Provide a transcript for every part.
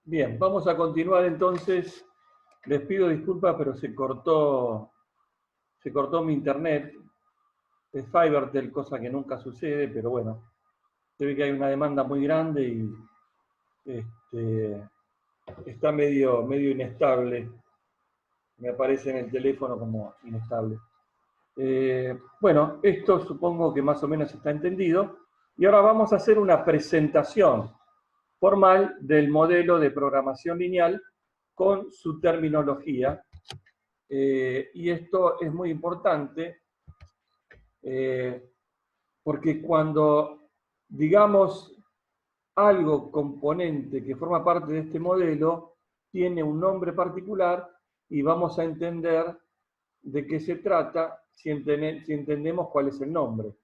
Bien, vamos a continuar entonces. Les pido disculpas, pero se cortó mi internet. Es Fivertel, cosa que nunca sucede, pero bueno, se ve que hay una demanda muy grande y está medio inestable. Me aparece en el teléfono como inestable. Bueno, esto supongo que más o menos está entendido. Y ahora vamos a hacer una presentación formal del modelo de programación lineal con su terminología. Y esto es muy importante porque cuando digamos algo componente que forma parte de este modelo, tiene un nombre particular y vamos a entender de qué se trata si entendemos cuál es el nombre.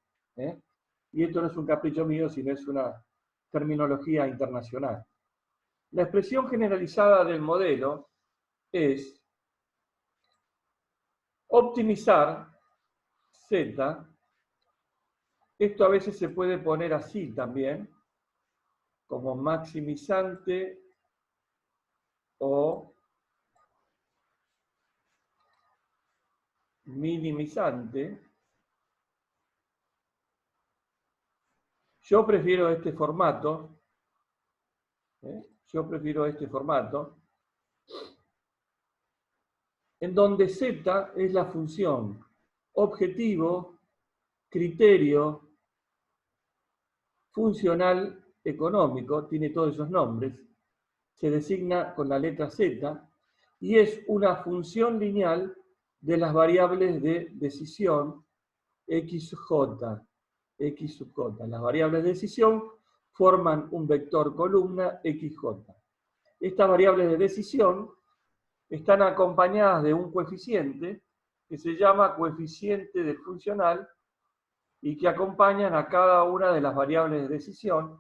Y esto no es un capricho mío, sino es una terminología internacional. La expresión generalizada del modelo es optimizar Z. Esto a veces se puede poner así también, como maximizante o minimizante. Yo prefiero este formato. Yo prefiero este formato, en donde Z es la función objetivo, criterio, funcional, económico, tiene todos esos nombres, se designa con la letra Z y es una función lineal de las variables de decisión XJ, X sub J. Las variables de decisión forman un vector columna XJ. Estas variables de decisión están acompañadas de un coeficiente que se llama coeficiente del funcional y que acompañan a cada una de las variables de decisión,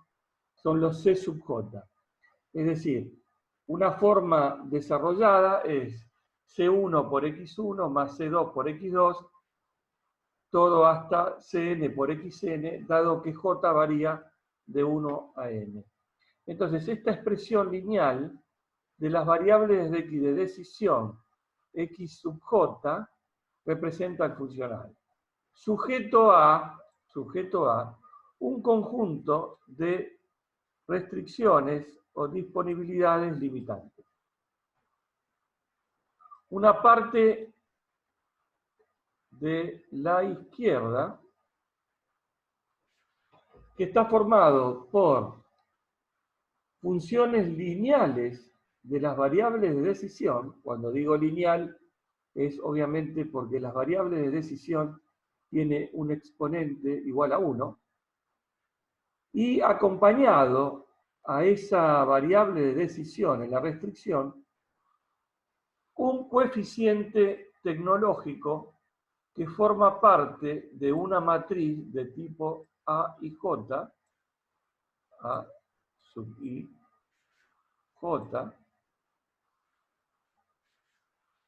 son los C sub J. Es decir, una forma desarrollada es C1 por X1 más C2 por X2, todo hasta Cn por Xn, dado que J varía de 1 a n. Entonces, esta expresión lineal de las variables de X de decisión X sub J representa el funcional. Sujeto a un conjunto de restricciones o disponibilidades limitantes. Una parte de la izquierda que está formado por funciones lineales de las variables de decisión. Cuando digo lineal es obviamente porque las variables de decisión tienen un exponente igual a 1, y acompañado a esa variable de decisión en la restricción, un coeficiente tecnológico que forma parte de una matriz de tipo A y J, A sub I, J,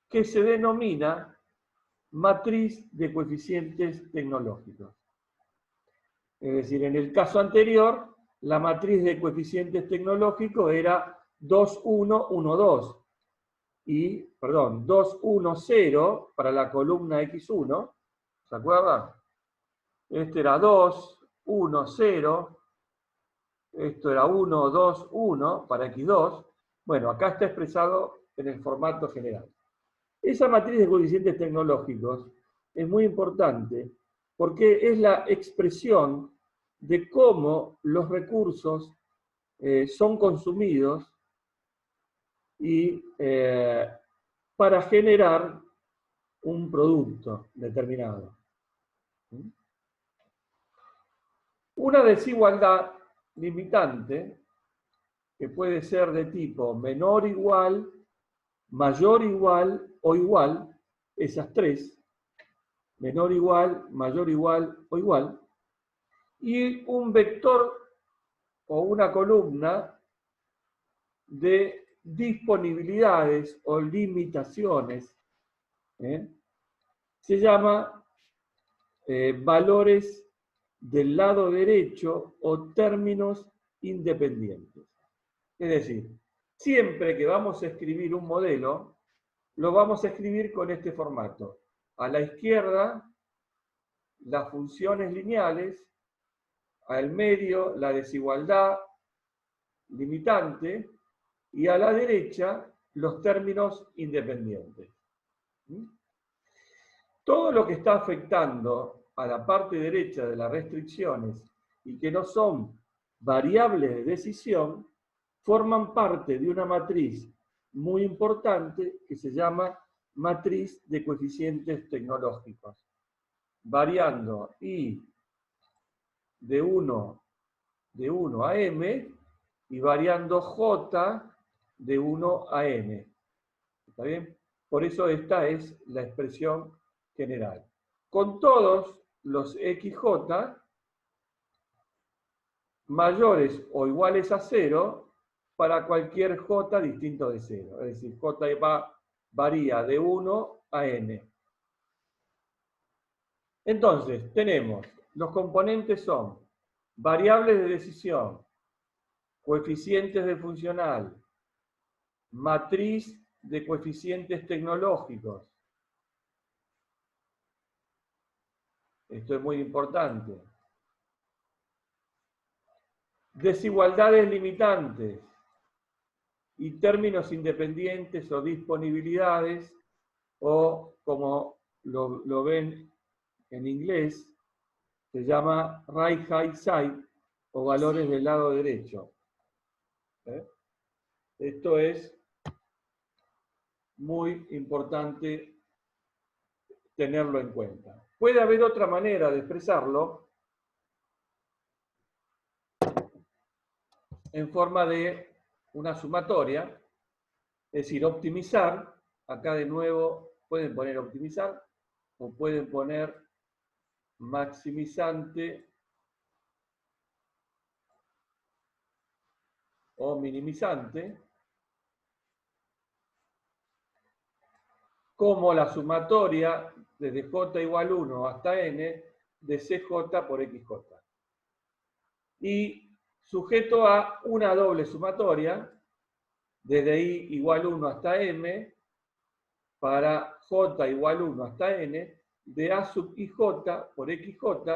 que se denomina matriz de coeficientes tecnológicos. Es decir, en el caso anterior, la matriz de coeficientes tecnológicos era 2, 1, 1, 2. Y, perdón, 2, 1, 0 para la columna X1. ¿Se acuerdan? Este era 2, 1, 0. Esto era 1, 2, 1 para X2. Bueno, acá está expresado en el formato general. Esa matriz de coeficientes tecnológicos es muy importante porque es la expresión de cómo los recursos son consumidos y para generar un producto determinado. Una desigualdad limitante, que puede ser de tipo menor igual, mayor igual o igual, esas tres, menor igual, mayor igual o igual, y un vector o una columna de disponibilidades o limitaciones, se llama valores del lado derecho o términos independientes. Es decir, siempre que vamos a escribir un modelo, lo vamos a escribir con este formato. A la izquierda, las funciones lineales, al medio, la desigualdad limitante, y a la derecha, los términos independientes. Todo lo que está afectando a la parte derecha de las restricciones y que no son variables de decisión, forman parte de una matriz muy importante que se llama matriz de coeficientes tecnológicos, variando I de 1 a M y variando J de 1 a N. ¿Está bien? Por eso esta es la expresión general. Con todos los XJ mayores o iguales a 0 para cualquier J distinto de 0. Es decir, J varía de 1 a N. Entonces, tenemos, los componentes son variables de decisión, coeficientes de funcional, matriz de coeficientes tecnológicos. Esto es muy importante. Desigualdades limitantes y términos independientes o disponibilidades, o como lo ven en inglés, se llama right hand side o valores del lado derecho. Esto es muy importante tenerlo en cuenta. Puede haber otra manera de expresarlo en forma de una sumatoria, es decir, optimizar. Acá de nuevo pueden poner optimizar o pueden poner maximizante o minimizante, como la sumatoria desde j igual 1 hasta n de cj por xj. Y sujeto a una doble sumatoria, desde i igual 1 hasta m, para j igual 1 hasta n, de a sub ij por xj,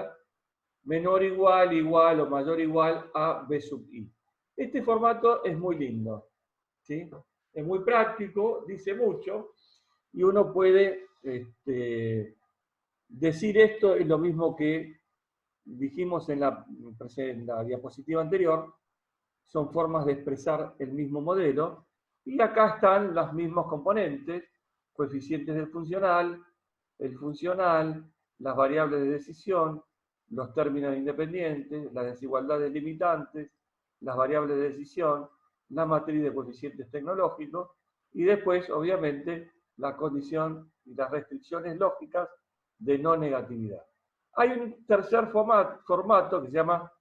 menor igual o mayor igual a b sub i. Este formato es muy lindo, ¿sí? Es muy práctico, dice mucho, y uno puede decir esto, es lo mismo que dijimos en la diapositiva anterior, son formas de expresar el mismo modelo, y acá están los mismos componentes, coeficientes del funcional, el funcional, las variables de decisión, los términos independientes, las desigualdades limitantes, las variables de decisión, la matriz de coeficientes tecnológicos, y después, obviamente, la condición y las restricciones lógicas de no negatividad. Hay un tercer formato que se llama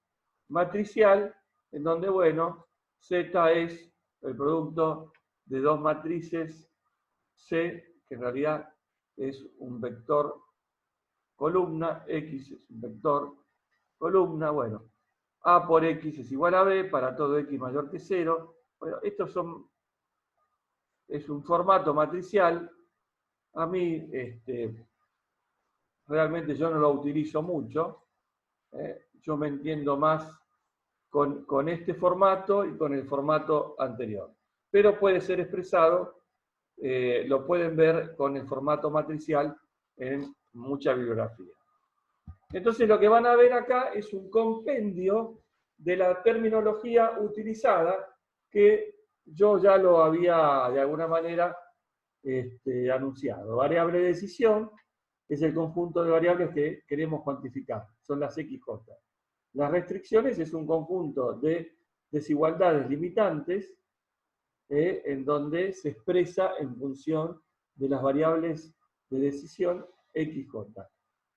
matricial, en donde, bueno, Z es el producto de dos matrices C, que en realidad es un vector columna, X es un vector columna, bueno, A por X es igual a B, para todo X mayor que 0. Bueno, estos es un formato matricial. A mí, realmente yo no lo utilizo mucho. Yo me entiendo más con este formato y con el formato anterior. Pero puede ser expresado, lo pueden ver con el formato matricial en mucha bibliografía. Entonces lo que van a ver acá es un compendio de la terminología utilizada, que yo ya lo había de alguna manera anunciado. Variable de decisión es el conjunto de variables que queremos cuantificar, son las XJ. Las restricciones es un conjunto de desigualdades limitantes, en donde se expresa en función de las variables de decisión XJ.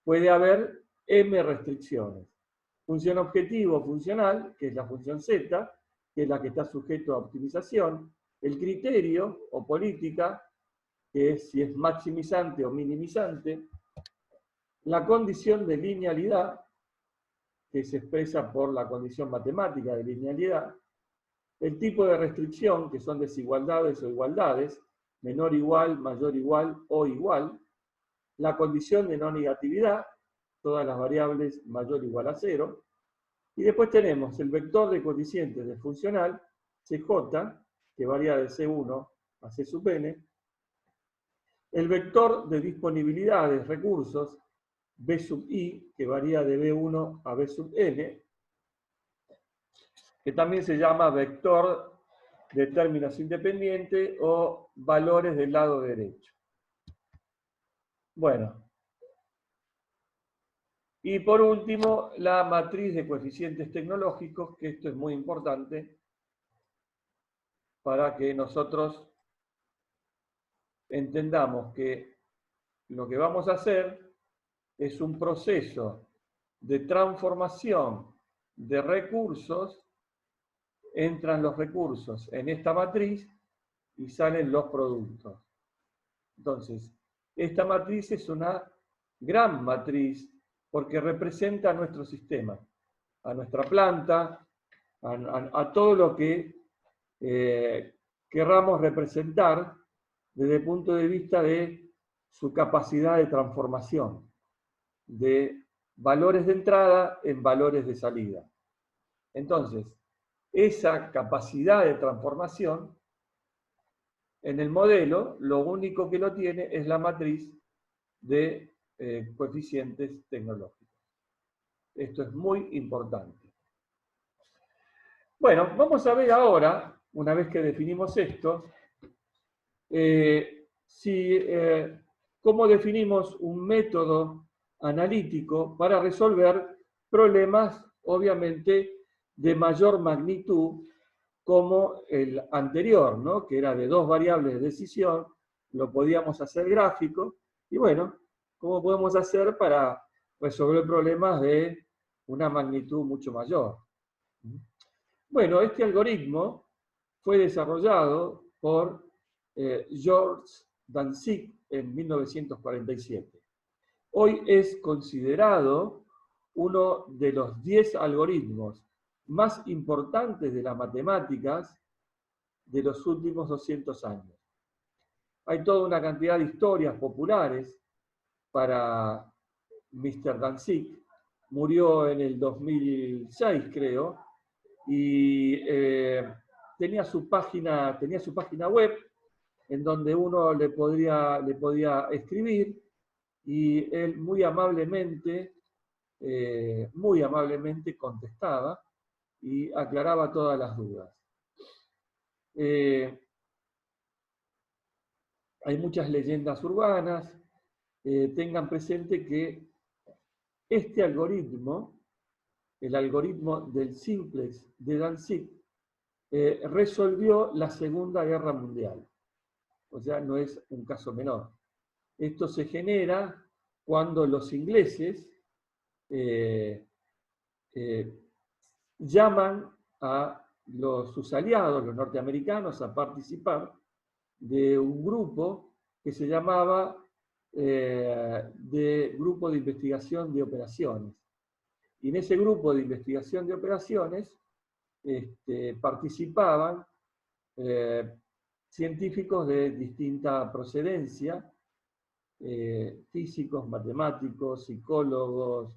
Puede haber M restricciones. Función objetivo funcional, que es la función Z, que es la que está sujeto a optimización. El criterio o política, que es si es maximizante o minimizante. La condición de linealidad, que se expresa por la condición matemática de linealidad. el tipo de restricción, que son desigualdades o igualdades, menor igual, mayor igual o igual, la condición de no negatividad, todas las variables mayor o igual a 0, y después tenemos el vector de coeficientes de funcional, CJ, que varía de C1 a C sub n, el vector de disponibilidad de recursos, B sub i, que varía de B1 a B sub n, que también se llama vector de términos independientes o valores del lado derecho. Bueno, y por último, la matriz de coeficientes tecnológicos, que esto es muy importante para que nosotros entendamos que lo que vamos a hacer es un proceso de transformación de recursos. Entran los recursos en esta matriz y salen los productos. Entonces, esta matriz es una gran matriz porque representa a nuestro sistema, a nuestra planta, a todo lo que querramos representar desde el punto de vista de su capacidad de transformación, de valores de entrada en valores de salida. Entonces, esa capacidad de transformación, en el modelo, lo único que lo tiene es la matriz de coeficientes tecnológicos. Esto es muy importante. Bueno, vamos a ver ahora, una vez que definimos esto, cómo definimos un método analítico para resolver problemas, obviamente, de mayor magnitud, como el anterior, ¿no? Que era de dos variables de decisión, lo podíamos hacer gráfico, y bueno, ¿cómo podemos hacer para resolver problemas de una magnitud mucho mayor? Bueno, este algoritmo fue desarrollado por George Danzig en 1947. Hoy es considerado uno de los 10 algoritmos más importantes de las matemáticas de los últimos 200 años. Hay toda una cantidad de historias populares para Mr. Danzig. Murió en el 2006, creo, y tenía su página web en donde uno le podía escribir, y él muy amablemente contestaba y aclaraba todas las dudas. Hay muchas leyendas urbanas. Tengan presente que este algoritmo, el algoritmo del simplex de Danzig, resolvió la Segunda Guerra Mundial. O sea, no es un caso menor. Esto se genera cuando los ingleses llaman a sus aliados, los norteamericanos, a participar de un grupo que se llamaba de Grupo de Investigación de Operaciones. Y en ese grupo de investigación de operaciones participaban científicos de distinta procedencia, físicos, matemáticos, psicólogos,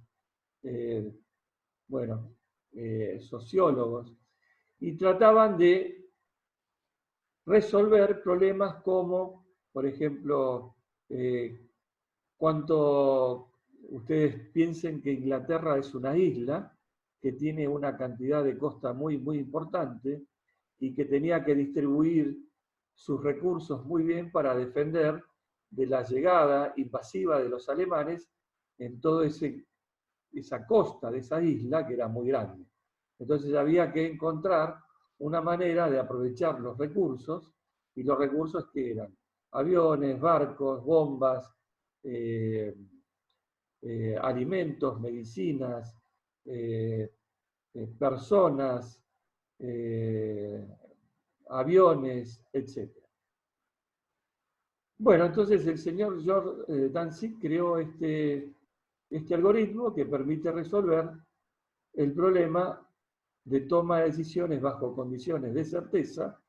sociólogos, y trataban de resolver problemas como, por ejemplo, cuánto ustedes piensen que Inglaterra es una isla que tiene una cantidad de costa muy, muy importante y que tenía que distribuir sus recursos muy bien para defender de la llegada invasiva de los alemanes en toda esa costa de esa isla que era muy grande. Entonces había que encontrar una manera de aprovechar los recursos, y los recursos que eran aviones, barcos, bombas, alimentos, medicinas, personas, aviones, etc. Bueno, entonces el señor George Danzig creó este algoritmo que permite resolver el problema de toma de decisiones bajo condiciones de certeza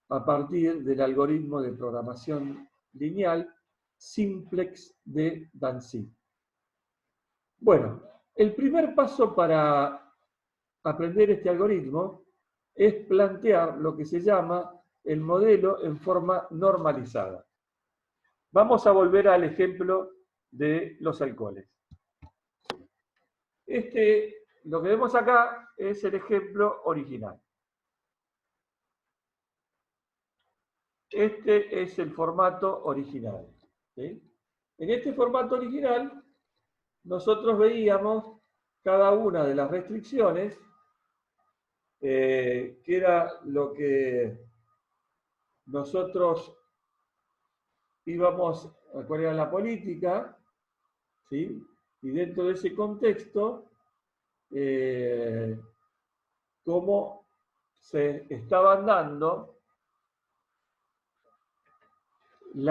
a partir del algoritmo de programación lineal simplex de Dancy. Bueno, el primer paso para aprender este algoritmo es plantear lo que se llama el modelo en forma normalizada. Vamos a volver al ejemplo de los alcoholes. Lo que vemos acá es el ejemplo original. Este es el formato original. ¿Sí? En este formato original, nosotros veíamos cada una de las restricciones, que era lo que nosotros íbamos a cuál era la política, ¿sí? Y dentro de ese contexto, cómo se estaban dando el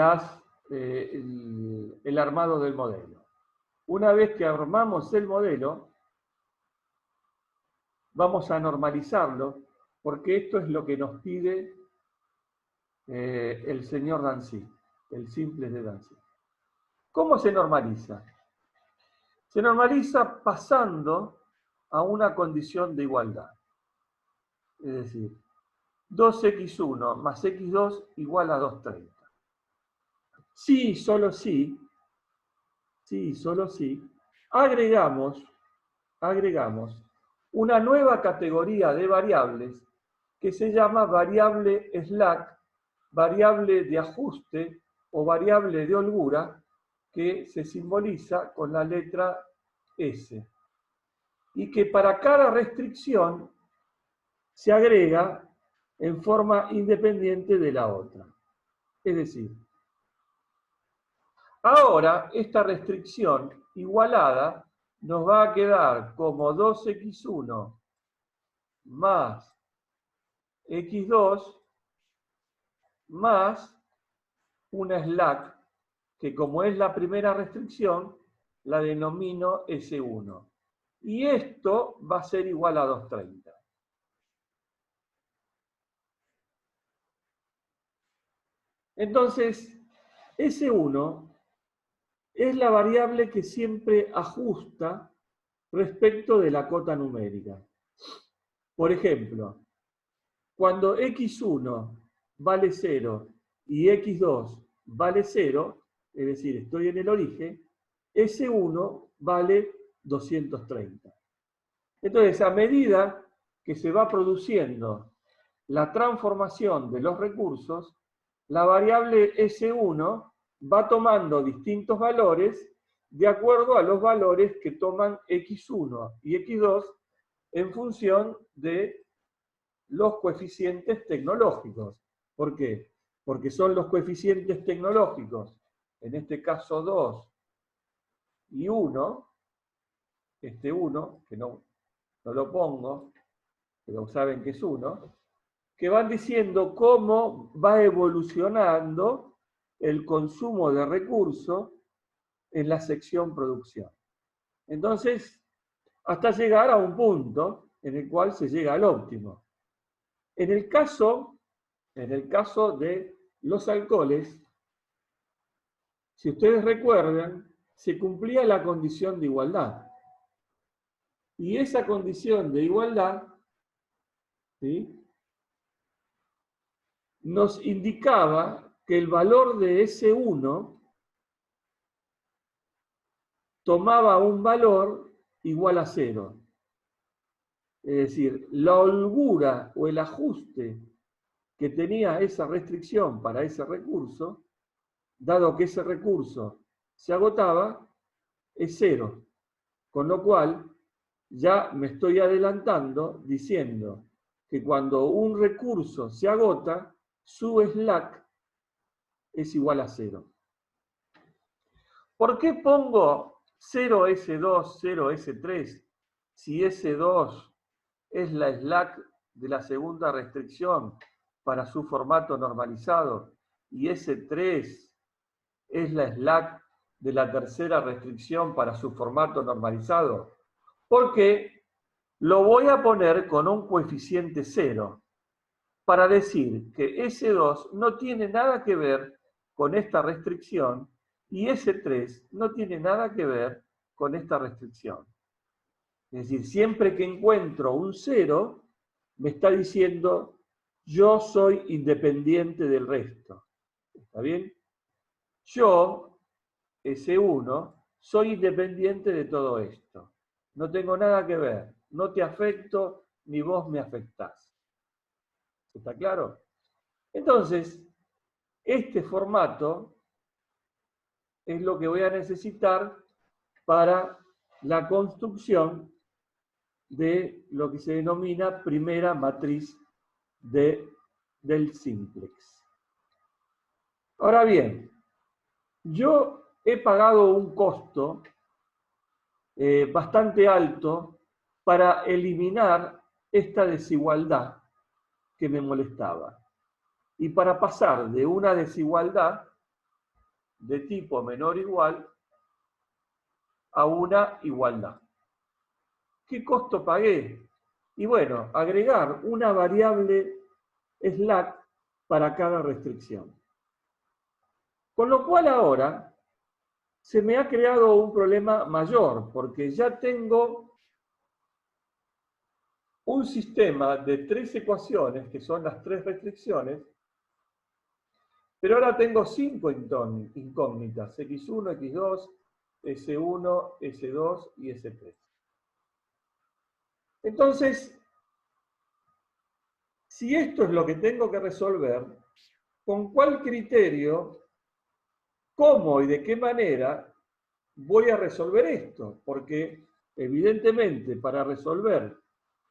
armado del modelo. Una vez que armamos el modelo, vamos a normalizarlo, porque esto es lo que nos pide el señor Dancy, el simple de Dancy. ¿Cómo se normaliza? Se normaliza pasando a una condición de igualdad. Es decir, 2x1 más x2 igual a 230. Sí, solo sí, agregamos una nueva categoría de variables que se llama variable slack, variable de ajuste o variable de holgura, que se simboliza con la letra S. Y que para cada restricción se agrega en forma independiente de la otra. Es decir, ahora esta restricción igualada nos va a quedar como 2x1 más x2 más una slack, que como es la primera restricción, la denomino S1. Y esto va a ser igual a 230. Entonces, S1 es la variable que siempre ajusta respecto de la cota numérica. Por ejemplo, cuando x1 vale 0 y x2 vale 0, es decir, estoy en el origen, S1 vale 230. Entonces, a medida que se va produciendo la transformación de los recursos, la variable S1 va tomando distintos valores de acuerdo a los valores que toman x1 y x2 en función de los coeficientes tecnológicos. ¿Por qué? Porque son los coeficientes tecnológicos, en este caso 2 y 1, este 1, que no lo pongo, pero saben que es 1, que van diciendo cómo va evolucionando el consumo de recursos en la sección producción. Entonces, hasta llegar a un punto en el cual se llega al óptimo. En el caso de los alcoholes, si ustedes recuerdan, se cumplía la condición de igualdad. Y esa condición de igualdad, ¿sí?, nos indicaba que el valor de S1 tomaba un valor igual a 0. Es decir, la holgura o el ajuste que tenía esa restricción para ese recurso, dado que ese recurso se agotaba, es 0. Con lo cual, ya me estoy adelantando diciendo que cuando un recurso se agota, su slack es igual a 0. ¿Por qué pongo 0S2, 0S3 si S2 es la slack de la segunda restricción para su formato normalizado y S3 es la slack de la tercera restricción para su formato normalizado? Porque lo voy a poner con un coeficiente 0 para decir que S2 no tiene nada que ver con esta restricción y S3 no tiene nada que ver con esta restricción. Es decir, siempre que encuentro un 0, me está diciendo yo soy independiente del resto. ¿Está bien? Yo, S1, soy independiente de todo esto. No tengo nada que ver. No te afecto ni vos me afectás. ¿Está claro? Entonces, este formato es lo que voy a necesitar para la construcción de lo que se denomina primera matriz del simplex. Ahora bien, yo he pagado un costo bastante alto para eliminar esta desigualdad que me molestaba. Y para pasar de una desigualdad de tipo menor o igual a una igualdad. ¿Qué costo pagué? Y bueno, agregar una variable slack para cada restricción. Con lo cual ahora se me ha creado un problema mayor, porque ya tengo un sistema de 3 ecuaciones, que son las 3 restricciones, pero ahora tengo 5 incógnitas, x1, x2, s1, s2 y s3. Entonces, si esto es lo que tengo que resolver, ¿con cuál criterio, cómo y de qué manera voy a resolver esto? Porque evidentemente para resolver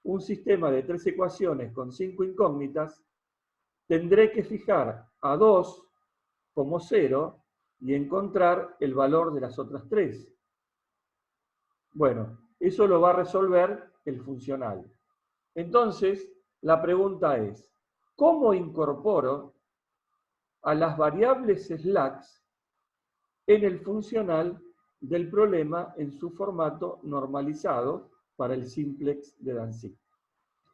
un sistema de 3 ecuaciones con 5 incógnitas, tendré que fijar a 2 como 0 y encontrar el valor de las otras 3. Bueno, eso lo va a resolver el funcional. Entonces, la pregunta es, ¿cómo incorporo a las variables slacks en el funcional del problema en su formato normalizado para el simplex de Danzig?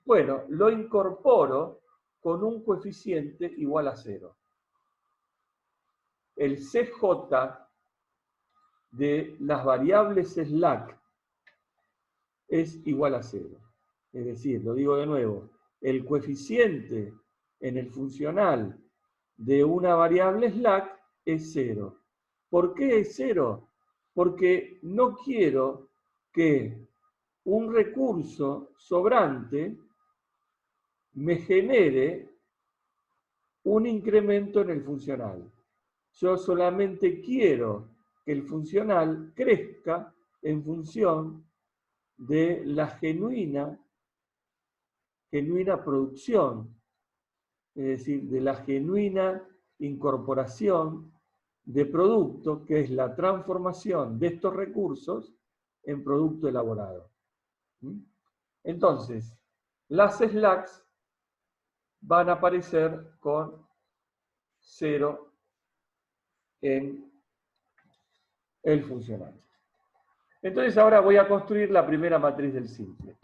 Bueno, lo incorporo con un coeficiente igual a 0. El CJ de las variables slack es igual a 0. Es decir, lo digo de nuevo, el coeficiente en el funcional de una variable slack es 0. ¿Por qué es 0? Porque no quiero que un recurso sobrante me genere un incremento en el funcional. Yo solamente quiero que el funcional crezca en función de la genuina producción, es decir, de la genuina incorporación de producto, que es la transformación de estos recursos en producto elaborado. Entonces, las slacks van a aparecer con 0 en el funcional. Entonces ahora voy a construir la primera matriz del simplex.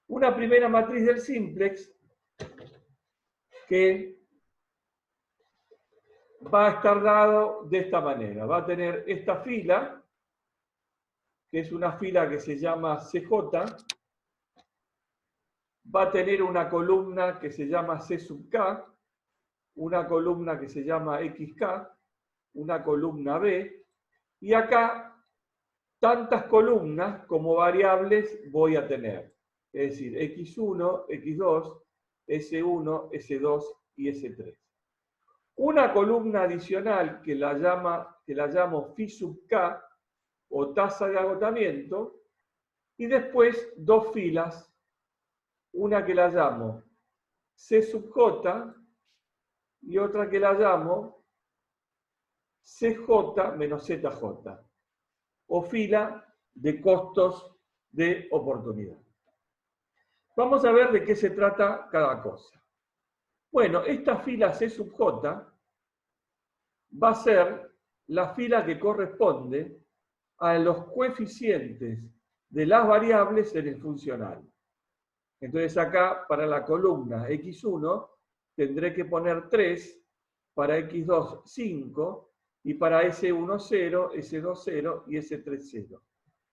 Una primera matriz del simplex que va a estar dado de esta manera. Va a tener esta fila, que es una fila que se llama CJ, va a tener una columna que se llama C sub K, una columna que se llama XK, una columna B, y acá tantas columnas como variables voy a tener. Es decir, X1, X2, S1, S2 y S3. Una columna adicional que la llamo phi sub K, o tasa de agotamiento, y después 2 filas, una que la llamo C sub J y otra que la llamo CJ menos ZJ, o fila de costos de oportunidad. Vamos a ver de qué se trata cada cosa. Bueno, esta fila C sub J va a ser la fila que corresponde a los coeficientes de las variables en el funcional. Entonces acá, para la columna x1, tendré que poner 3, para x2, 5, y para S1, 0, S2, 0 y S3, 0.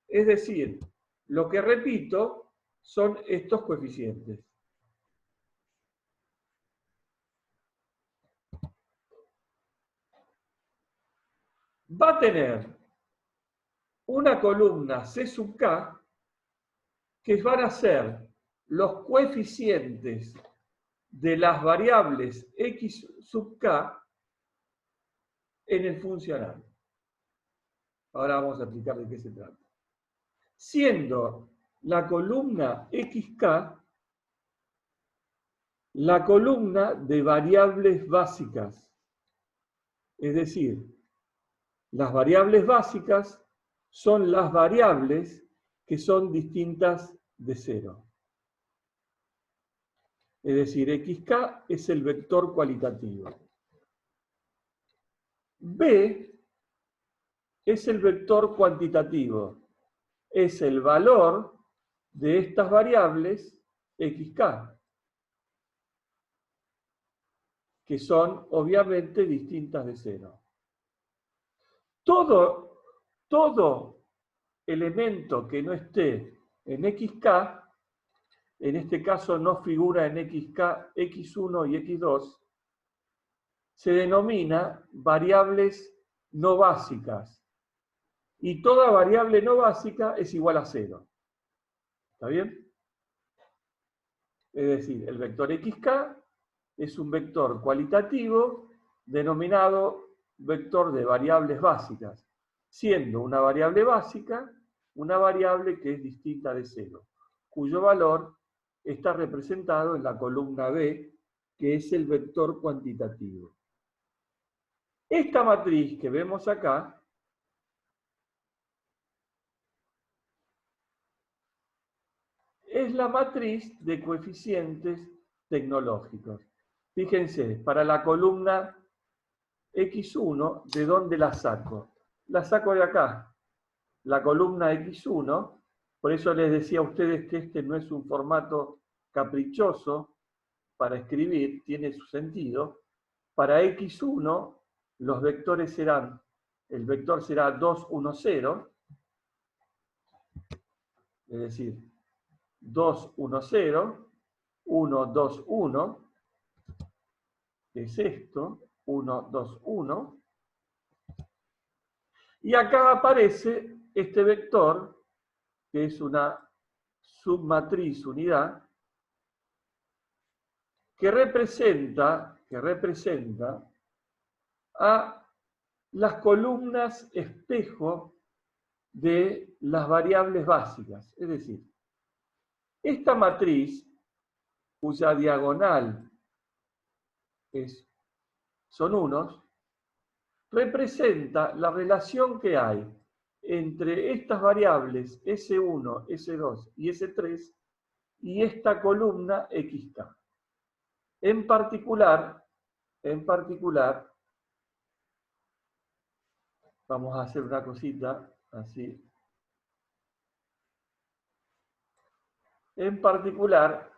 Es decir, lo que repito son estos coeficientes. Va a tener una columna C sub k, que van a ser los coeficientes de las variables x sub k en el funcional. Ahora vamos a explicar de qué se trata. Siendo la columna xk la columna de variables básicas. Es decir, las variables básicas son las variables que son distintas de 0. Es decir, xk es el vector cualitativo. B es el vector cuantitativo. Es el valor de estas variables xk, que son obviamente distintas de 0. Todo elemento que no esté en xk, en este caso no figura en xk, x1 y x2, se denomina variables no básicas. Y toda variable no básica es igual a 0. ¿Está bien? Es decir, el vector xk es un vector cualitativo denominado vector de variables básicas, siendo una variable básica una variable que es distinta de 0, cuyo valor está representado en la columna B, que es el vector cuantitativo. Esta matriz que vemos acá es la matriz de coeficientes tecnológicos. Fíjense, para la columna x1, ¿de dónde la saco? La saco de acá. La columna x1, por eso les decía a ustedes que este no es un formato caprichoso para escribir, tiene su sentido. Para x1, los vectores serán, el vector será 2, 1, 0, es decir, 2, 1, 0, 1, 2, 1, que es esto, 1, 2, 1, y acá aparece este vector, que es una submatriz unidad, que representa a las columnas espejo de las variables básicas. Es decir, esta matriz, cuya diagonal son unos, representa la relación que hay entre estas variables S1, S2 y S3 y esta columna xk. En particular, vamos a hacer una cosita así. En particular,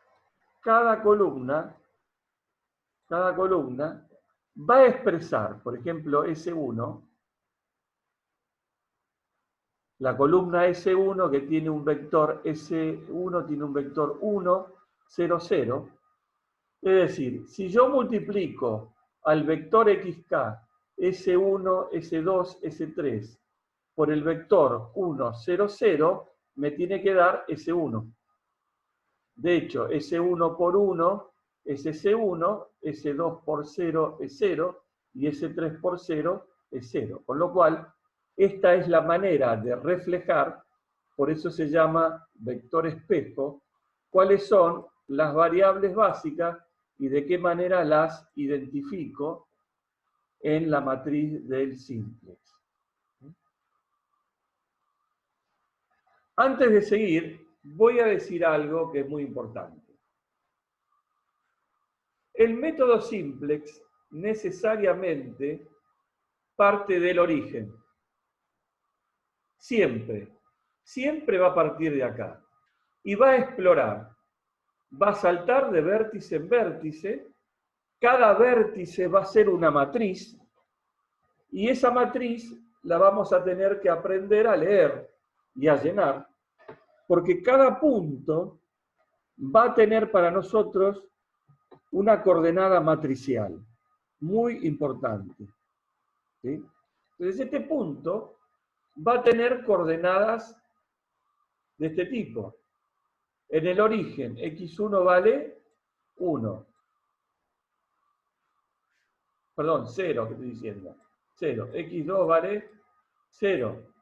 cada columna va a expresar, por ejemplo, S1, la columna S1 que tiene un vector S1, tiene un vector 1, 0, 0. Es decir, si yo multiplico al vector xk S1, S2, S3 por el vector 1, 0, 0, me tiene que dar S1. De hecho, S1 por 1 es S1, S2 por 0 es 0 y S3 por 0 es 0. Con lo cual, esta es la manera de reflejar, por eso se llama vector espejo, cuáles son las variables básicas y de qué manera las identifico en la matriz del simplex. Antes de seguir, voy a decir algo que es muy importante. El método simplex parte del origen. Siempre. siempre va a partir de acá y va a explorar, va a saltar de vértice en vértice, cada vértice va a ser una matriz y esa matriz la vamos a tener que aprender a leer y a llenar, porque cada punto va a tener para nosotros una coordenada matricial, muy importante. ¿Sí? Entonces este punto va a tener coordenadas de este tipo. En el origen, x1 vale 1. Perdón, 0, que estoy diciendo. 0. x2 vale 0.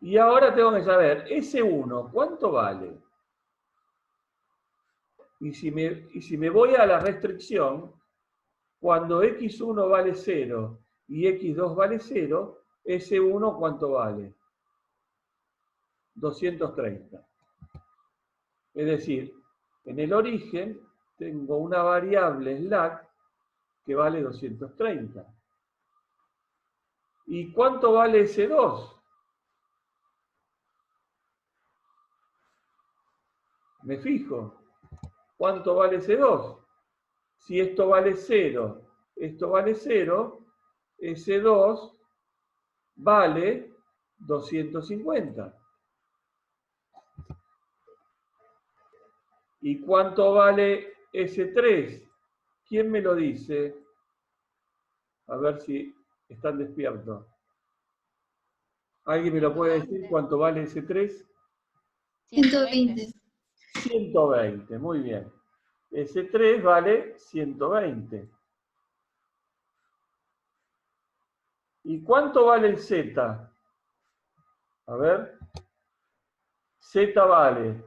Y ahora tengo que saber, S1, ¿cuánto vale? Y si me voy a la restricción, cuando x1 vale 0 y x2 vale 0, S1 ¿cuánto vale? 230. Es decir, en el origen tengo una variable slack que vale 230. ¿Y cuánto vale S2? Me fijo. ¿Cuánto vale S2? Si esto vale 0, esto vale 0, S2 vale 250. ¿Y cuánto vale S3? ¿Quién me lo dice? A ver si están despiertos. ¿Alguien me lo puede decir cuánto vale S3? 120. 120, muy bien. S3 vale 120. ¿Y cuánto vale el Z? A ver. Z vale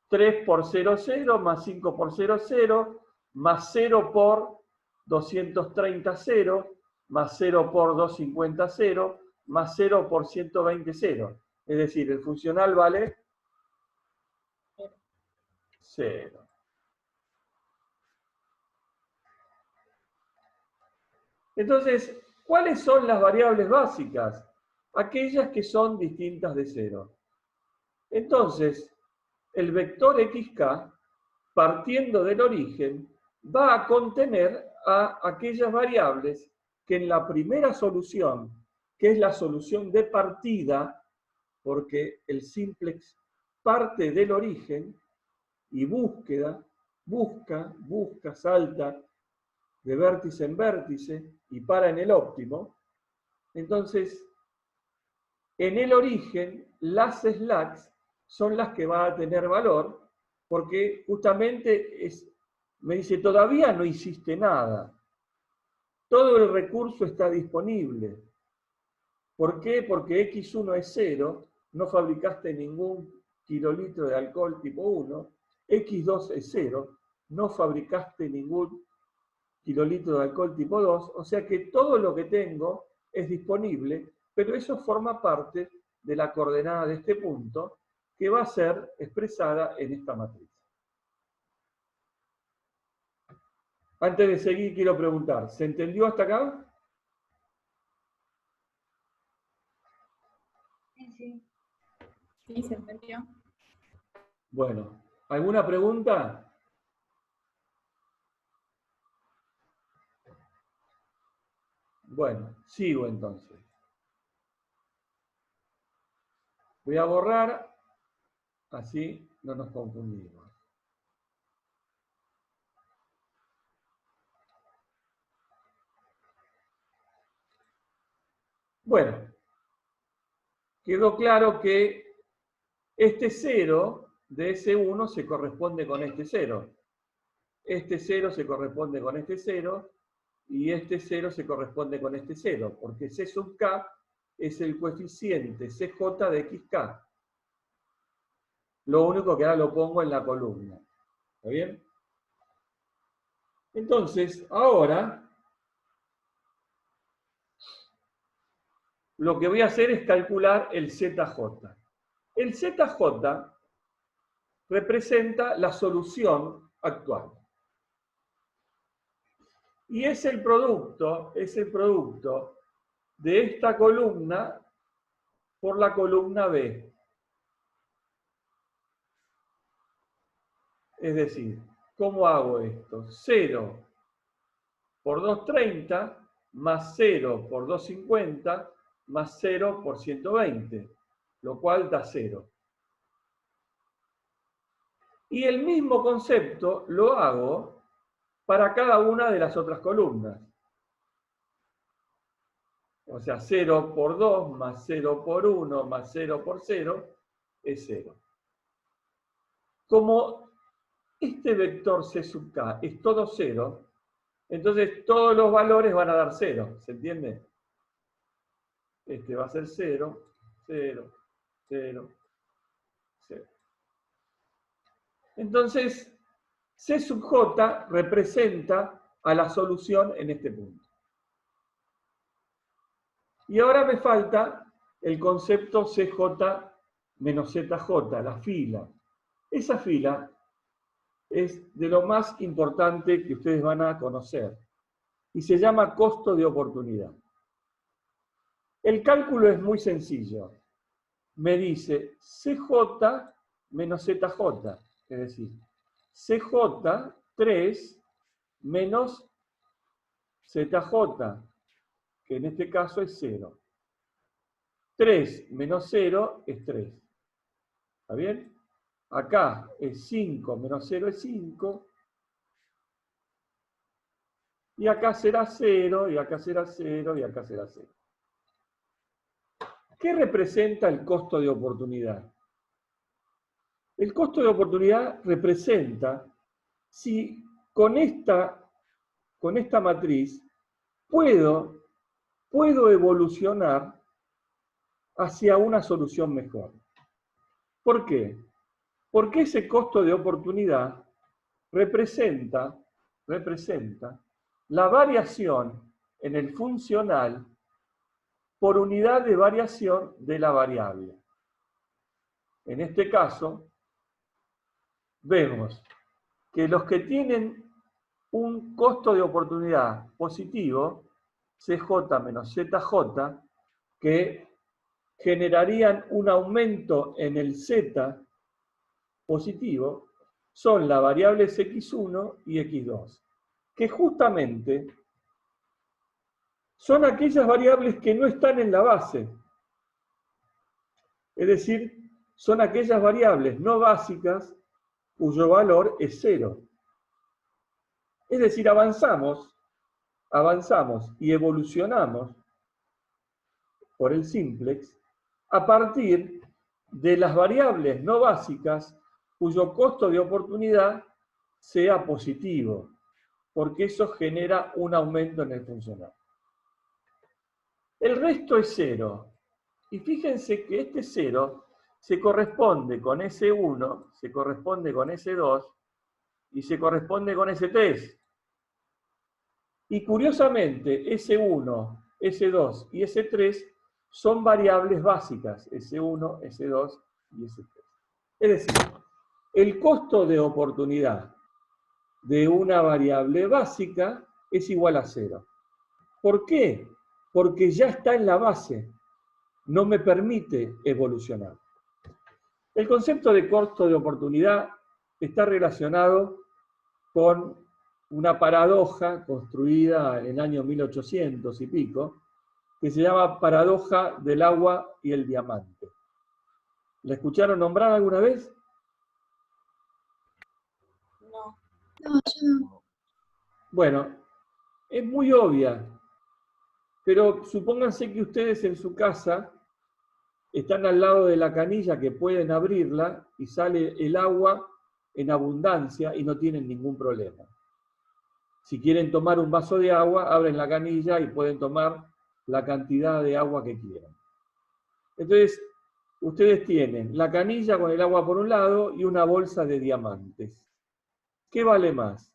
3 por 0, 0, más 5 por 0, 0, más 0 por 230, 0, más 0 por 250, 0, más 0 por 120, 0. Es decir, el funcional vale 0. Entonces, ¿cuáles son las variables básicas? Aquellas que son distintas de 0. Entonces, el vector xk, partiendo del origen, va a contener a aquellas variables que en la primera solución, que es la solución de partida, porque el simplex parte del origen y busca, salta de vértice en vértice y para en el óptimo. Entonces, en el origen, las slacks son las que van a tener valor, porque justamente me dice, todavía no hiciste nada. Todo el recurso está disponible. ¿Por qué? Porque X1 es 0, no fabricaste ningún kilolitro de alcohol tipo 1. X2 es 0, no fabricaste ningún kilolitro de alcohol tipo 2. O sea que todo lo que tengo es disponible, pero eso forma parte de la coordenada de este punto que va a ser expresada en esta matriz. Antes de seguir, quiero preguntar, ¿se entendió hasta acá? Sí. Sí, se entendió. Bueno, ¿alguna pregunta? Bueno, sigo entonces. Voy a borrar, así no nos confundimos. Bueno, quedó claro que este 0 de S1 se corresponde con este 0. Este 0 se corresponde con este 0 y este 0 se corresponde con este 0, porque C sub k es el coeficiente CJ de XK. Lo único que ahora lo pongo en la columna. ¿Está bien? Entonces, ahora lo que voy a hacer es calcular el ZJ. El ZJ representa la solución actual. Y es el producto de esta columna por la columna B. Es decir, ¿cómo hago esto? 0 por 230 más 0 por 250 más 0 por 120, lo cual da 0. Y el mismo concepto lo hago para cada una de las otras columnas. O sea, 0 por 2 más 0 por 1 más 0 por 0 es 0. Como este vector C sub k es todo 0, entonces todos los valores van a dar 0. ¿Se entiende? Este va a ser 0, 0, 0, 0. Entonces, C sub j representa a la solución en este punto. Y ahora me falta el concepto CJ menos ZJ, la fila. Esa fila es de lo más importante que ustedes van a conocer y se llama costo de oportunidad. El cálculo es muy sencillo. Me dice CJ menos ZJ, es decir, CJ 3 menos ZJ, que en este caso es 0. 3 menos 0 es 3. ¿Está bien? Acá es 5 menos 0 es 5. Y acá será 0, y acá será 0, y acá será 0. ¿Qué representa el costo de oportunidad? El costo de oportunidad representa si con esta matriz puedo evolucionar hacia una solución mejor. ¿Por qué? Porque ese costo de oportunidad representa la variación en el funcional por unidad de variación de la variable. En este caso, vemos que los que tienen un costo de oportunidad positivo, CJ menos ZJ, que generarían un aumento en el Z positivo, son las variables x1 y x2, que justamente son aquellas variables que no están en la base. Es decir, son aquellas variables no básicas cuyo valor es 0. Es decir, avanzamos y evolucionamos por el simplex a partir de las variables no básicas cuyo costo de oportunidad sea positivo, porque eso genera un aumento en el funcional. El resto es 0. Y fíjense que este 0 se corresponde con S1, se corresponde con S2 y se corresponde con S3. Y curiosamente, S1, S2 y S3 son variables básicas, S1, S2 y S3. Es decir, el costo de oportunidad de una variable básica es igual a 0. ¿Por qué? Porque ya está en la base, no me permite evolucionar. El concepto de costo de oportunidad está relacionado con una paradoja construida en el año 1800 y pico, que se llama paradoja del agua y el diamante. ¿La escucharon nombrar alguna vez? No. No, yo no. Bueno, es muy obvia, pero supónganse que ustedes en su casa están al lado de la canilla que pueden abrirla y sale el agua en abundancia y no tienen ningún problema. Si quieren tomar un vaso de agua, abren la canilla y pueden tomar la cantidad de agua que quieran. Entonces, ustedes tienen la canilla con el agua por un lado y una bolsa de diamantes. ¿Qué vale más?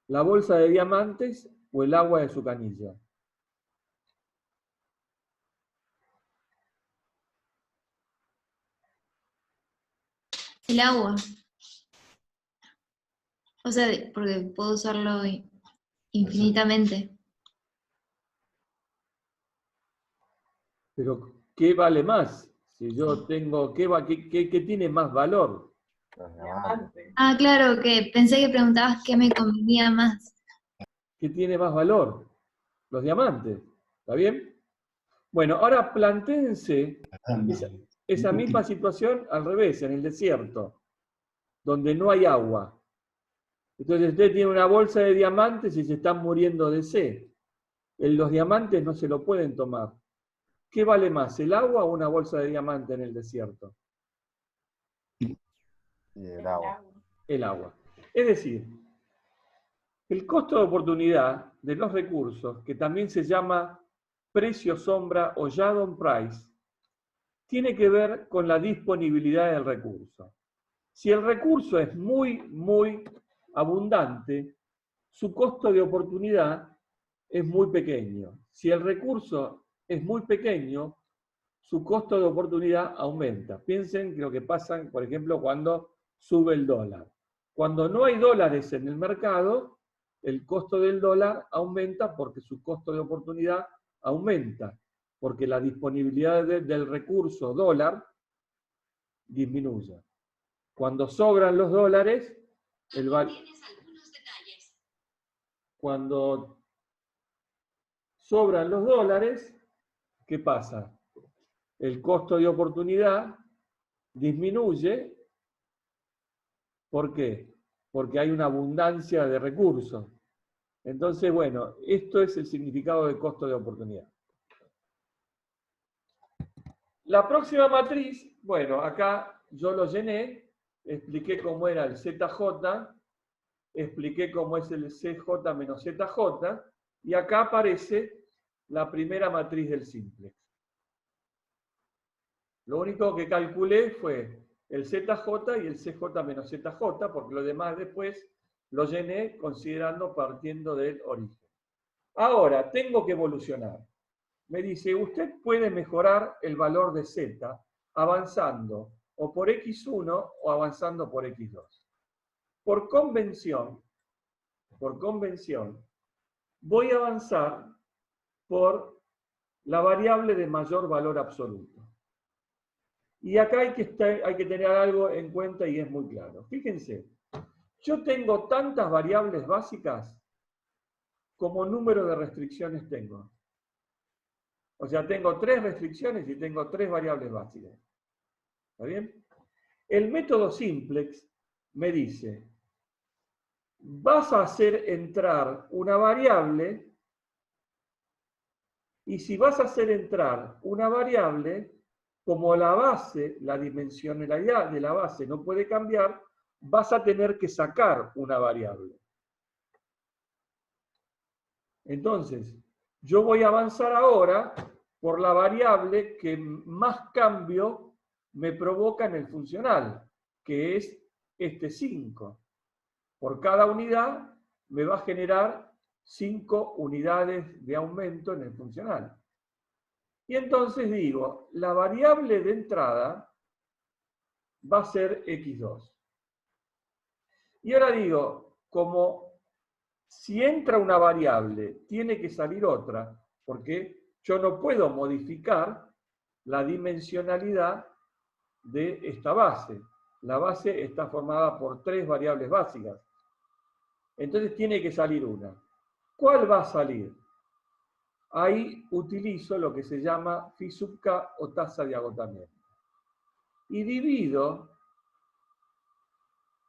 ¿La bolsa de diamantes o el agua de su canilla? El agua. O sea, porque puedo usarlo infinitamente. Pero, ¿qué vale más? Si yo tengo, ¿qué tiene más valor? Ah, claro, que pensé que preguntabas qué me convenía más. ¿Qué tiene más valor? Los diamantes. ¿Está bien? Bueno, ahora plantéense esa misma situación al revés, en el desierto, donde no hay agua. Entonces usted tiene una bolsa de diamantes y se están muriendo de sed. Los diamantes no se lo pueden tomar. ¿Qué vale más, el agua o una bolsa de diamante en el desierto? El agua. El agua. Es decir, el costo de oportunidad de los recursos, que también se llama precio sombra o shadow price, tiene que ver con la disponibilidad del recurso. Si el recurso es muy abundante, su costo de oportunidad es muy pequeño. Si el recurso es muy pequeño, su costo de oportunidad aumenta. Piensen que lo que pasa, por ejemplo, cuando sube el dólar. Cuando no hay dólares en el mercado, el costo del dólar aumenta porque su costo de oportunidad aumenta, porque la disponibilidad del recurso dólar disminuye. Cuando sobran los dólares, cuando sobran los dólares, ¿qué pasa? El costo de oportunidad disminuye. ¿Por qué? Porque hay una abundancia de recursos. Entonces, bueno, esto es el significado del costo de oportunidad. La próxima matriz, bueno, acá yo lo llené, expliqué cómo era el ZJ, expliqué cómo es el CJ menos ZJ, y acá aparece la primera matriz del simplex. Lo único que calculé fue el ZJ y el CJ menos ZJ, porque lo demás después lo llené considerando partiendo del origen. Ahora, tengo que evolucionar. Me dice, usted puede mejorar el valor de Z avanzando o por X1 o avanzando por X2. Por convención, voy a avanzar por la variable de mayor valor absoluto. Y acá hay que tener algo en cuenta y es muy claro. Fíjense, yo tengo tantas variables básicas como número de restricciones tengo. O sea, tengo 3 restricciones y tengo 3 variables básicas. ¿Está bien? El método simplex me dice, vas a hacer entrar una variable y si vas a hacer entrar una variable, como la base, la dimensionalidad de la base no puede cambiar, vas a tener que sacar una variable. Entonces, yo voy a avanzar ahora por la variable que más cambio me provoca en el funcional, que es este 5. Por cada unidad me va a generar 5 unidades de aumento en el funcional. Y entonces digo, la variable de entrada va a ser x2. Y ahora digo, como si entra una variable, tiene que salir otra, porque yo no puedo modificar la dimensionalidad de esta base. La base está formada por 3 variables básicas. Entonces tiene que salir una. ¿Cuál va a salir? Ahí utilizo lo que se llama phi sub k o tasa de agotamiento. Y divido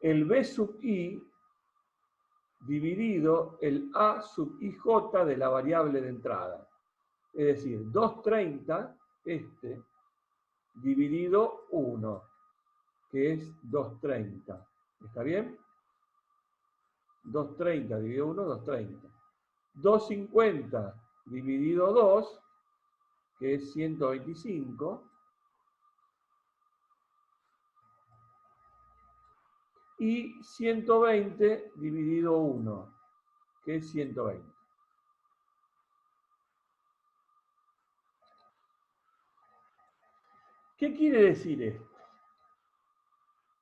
el B sub i dividido el A sub ij de la variable de entrada. Es decir, 230, dividido 1, que es 230. ¿Está bien? 230 dividido 1, 230. 250 dividido 2, que es 125. Y 120 dividido 1, que es 120. ¿Qué quiere decir esto?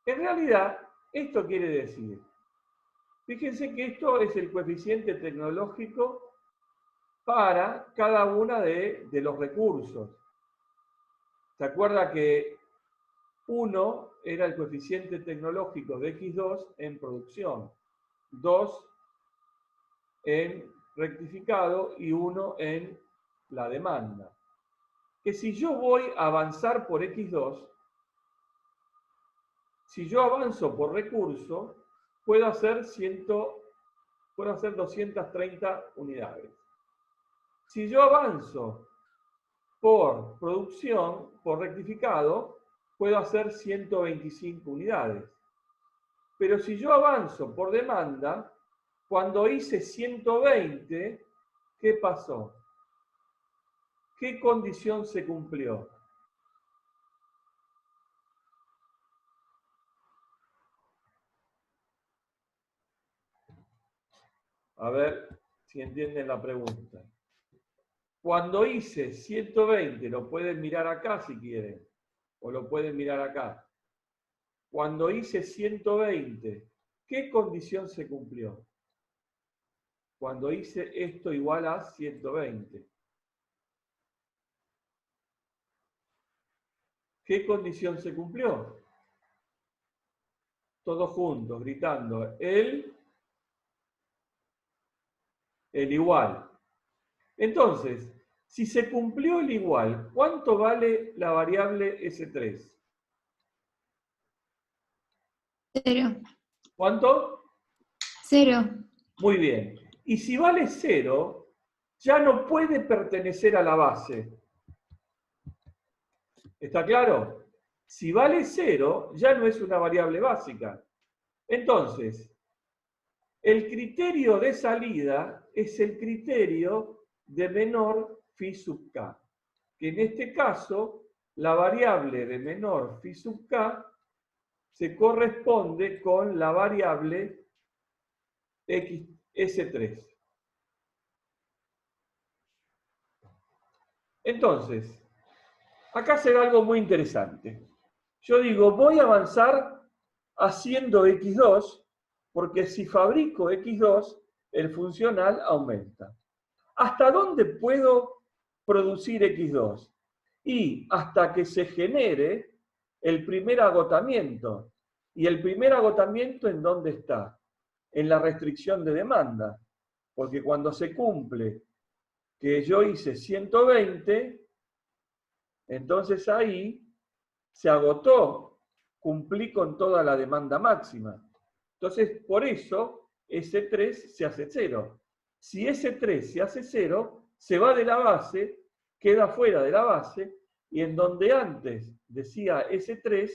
En realidad, esto quiere decir, fíjense que esto es el coeficiente tecnológico para cada una de los recursos. ¿Se acuerda que 1 era el coeficiente tecnológico de X2 en producción, 2 en rectificado y 1 en la demanda? Que si yo voy a avanzar por X2, si yo avanzo por recurso, puedo hacer 230 unidades. Si yo avanzo por producción, por rectificado, puedo hacer 125 unidades. Pero si yo avanzo por demanda, cuando hice 120, ¿qué pasó? ¿Qué condición se cumplió? A ver si entienden la pregunta. Cuando hice 120, lo pueden mirar acá si quieren, o lo pueden mirar acá. Cuando hice 120, ¿qué condición se cumplió? Cuando hice esto igual a 120. ¿Qué condición se cumplió? Todos juntos, gritando, el igual. Entonces, si se cumplió el igual, ¿cuánto vale la variable S3? 0. ¿Cuánto? 0. Muy bien. Y si vale 0, ya no puede pertenecer a la base. ¿Está claro? Si vale 0, ya no es una variable básica. Entonces, el criterio de salida es el criterio de menor phi sub k, que en este caso, la variable de menor phi sub k se corresponde con la variable S3. Entonces, acá se da algo muy interesante. Yo digo, voy a avanzar haciendo X2, porque si fabrico X2, el funcional aumenta. ¿Hasta dónde puedo producir X2? Y hasta que se genere el primer agotamiento. ¿Y el primer agotamiento en dónde está? En la restricción de demanda. Porque cuando se cumple que yo hice 120, entonces ahí se agotó, cumplí con toda la demanda máxima. Entonces, por eso, S3 se hace 0. Si S3 se hace 0, se va de la base, queda fuera de la base, y en donde antes decía S3,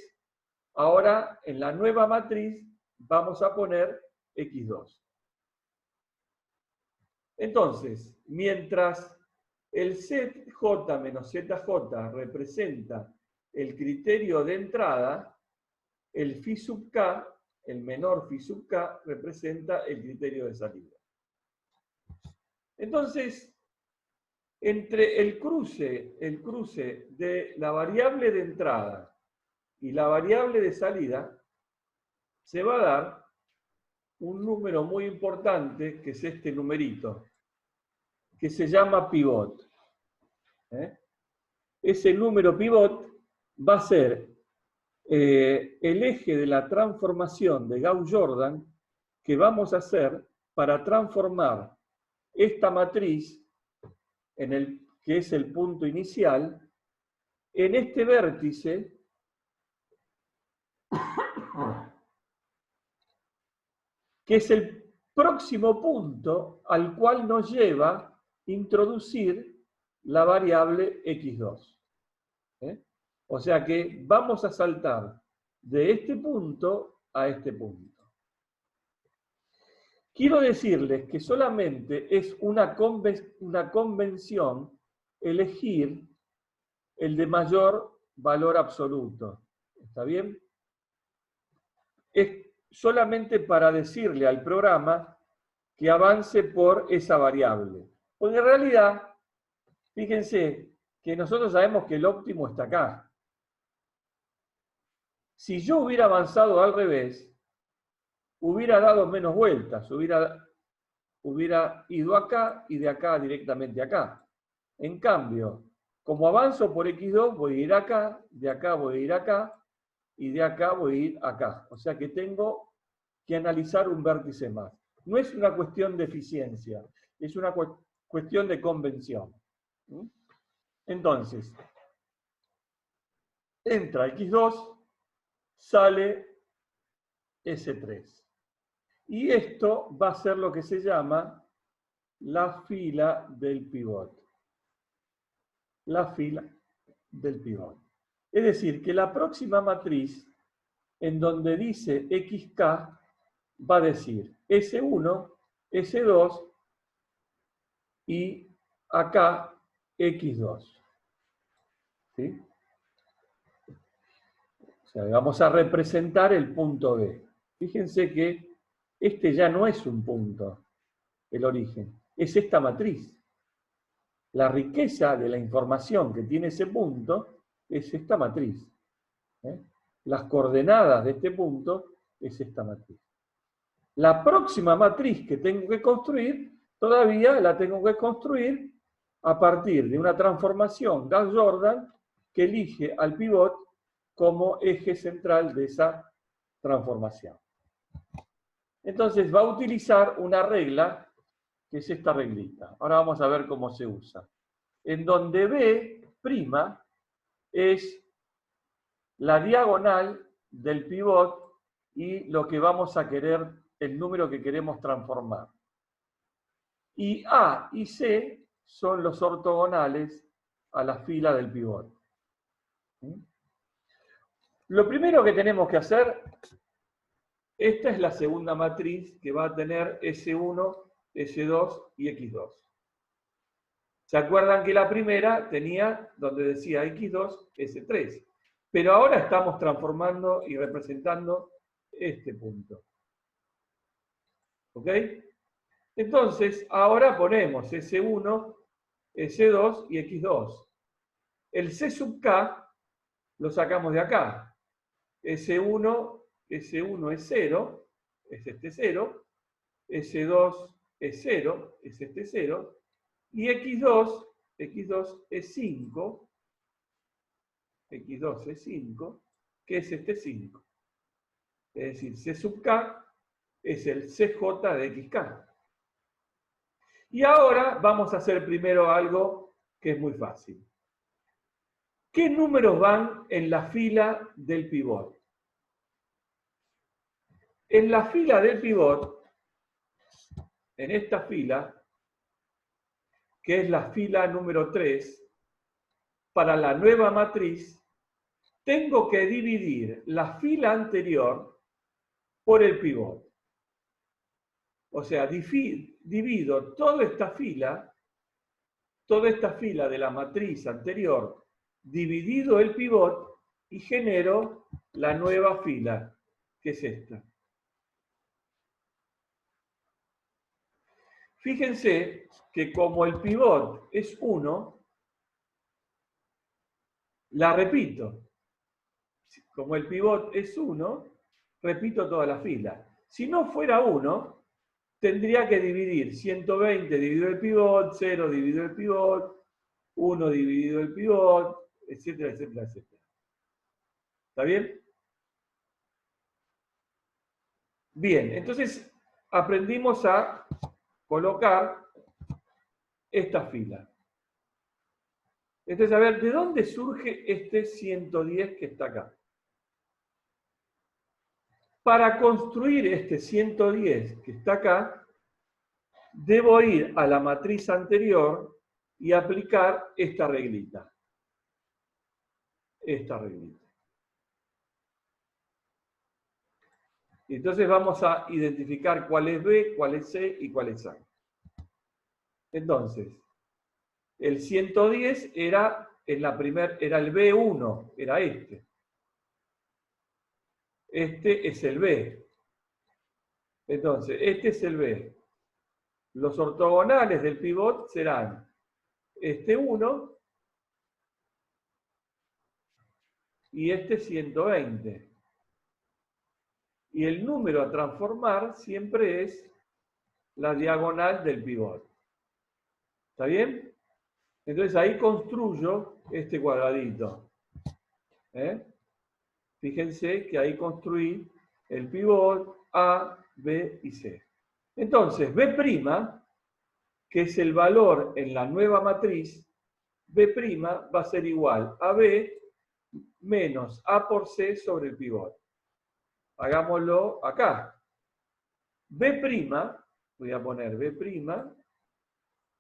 ahora en la nueva matriz vamos a poner X2. Entonces, mientras el ZJ menos ZJ representa el criterio de entrada, el phi sub k, el menor phi sub k, representa el criterio de salida. Entonces, entre el cruce de la variable de entrada y la variable de salida, se va a dar un número muy importante, que es este numerito, que se llama pivot. Ese número pivot va a ser el eje de la transformación de Gauss-Jordan que vamos a hacer para transformar esta matriz, que es el punto inicial, en este vértice que es el próximo punto al cual nos lleva introducir la variable X2. O sea que vamos a saltar de este punto a este punto. Quiero decirles que solamente es una convención elegir el de mayor valor absoluto. ¿Está bien? Es solamente para decirle al programa que avance por esa variable. Porque en realidad, fíjense que nosotros sabemos que el óptimo está acá. Si yo hubiera avanzado al revés, hubiera dado menos vueltas, hubiera ido acá y de acá directamente acá. En cambio, Como avanzo por X2, voy a ir acá, de acá voy a ir acá, y de acá voy a ir acá. O sea que tengo que analizar un vértice más. No es una cuestión de eficiencia, es una cuestión de convención. Entonces, entra X2, sale S3. Y esto va a ser lo que se llama la fila del pivot. La fila del pivot. Es decir, que la próxima matriz, en donde dice XK, va a decir S1, S2 y acá X2. ¿Sí? O sea, vamos a representar el punto B. Fíjense que este ya no es un punto, el origen, es esta matriz. La riqueza de la información que tiene ese punto es esta matriz. Las coordenadas de este punto es esta matriz. La próxima matriz que tengo que construir, todavía la tengo que construir a partir de una transformación Gauss-Jordan que elige al pivot como eje central de esa transformación. Entonces va a utilizar una regla, que es esta reglita. Ahora vamos a ver cómo se usa. En donde B' es la diagonal del pivot y lo que vamos a querer, el número que queremos transformar. Y A y C son los ortogonales a la fila del pivot. Lo primero que tenemos que hacer, esta es la segunda matriz que va a tener S1, S2 y X2. ¿Se acuerdan que la primera tenía donde decía X2, S3? Pero ahora estamos transformando y representando este punto. ¿Ok? Entonces, ahora ponemos S1, S2 y X2. El C sub K lo sacamos de acá. S1 es 0, es este 0. S2 es 0, es este 0. Y X2 es 5. X2 es 5, que es este 5. Es decir, C sub K es el CJ de XK. Y ahora vamos a hacer primero algo que es muy fácil. ¿Qué números van en la fila del pivot? En la fila del pivot, en esta fila, que es la fila número 3, para la nueva matriz, tengo que dividir la fila anterior por el pivot. O sea, divido toda esta fila de la matriz anterior, dividido el pivot, y genero la nueva fila, que es esta. Fíjense que como el pivot es 1, la repito. Como el pivot es 1, repito toda la fila. Si no fuera 1, tendría que dividir 120 dividido el pivot, 0 dividido el pivot, 1 dividido el pivot, etcétera, etcétera, etcétera. ¿Está bien? Bien, entonces aprendimos a colocar esta fila. Entonces, a ver, ¿de dónde surge este 110 que está acá? Para construir este 110 que está acá, debo ir a la matriz anterior y aplicar esta reglita. Esta reglita. Entonces vamos a identificar cuál es B, cuál es C y cuál es A. Entonces, el 110 era el B1, era este. Este es el B. Entonces, este es el B. Los ortogonales del pivot serán este 1 y este 120. Y el número a transformar siempre es la diagonal del pivot. ¿Está bien? Entonces ahí construyo este cuadradito. Fíjense que ahí construí el pivot A, B y C. Entonces, B', que es el valor en la nueva matriz, B' va a ser igual a B menos A por C sobre el pivot. Hagámoslo acá. B', voy a poner B',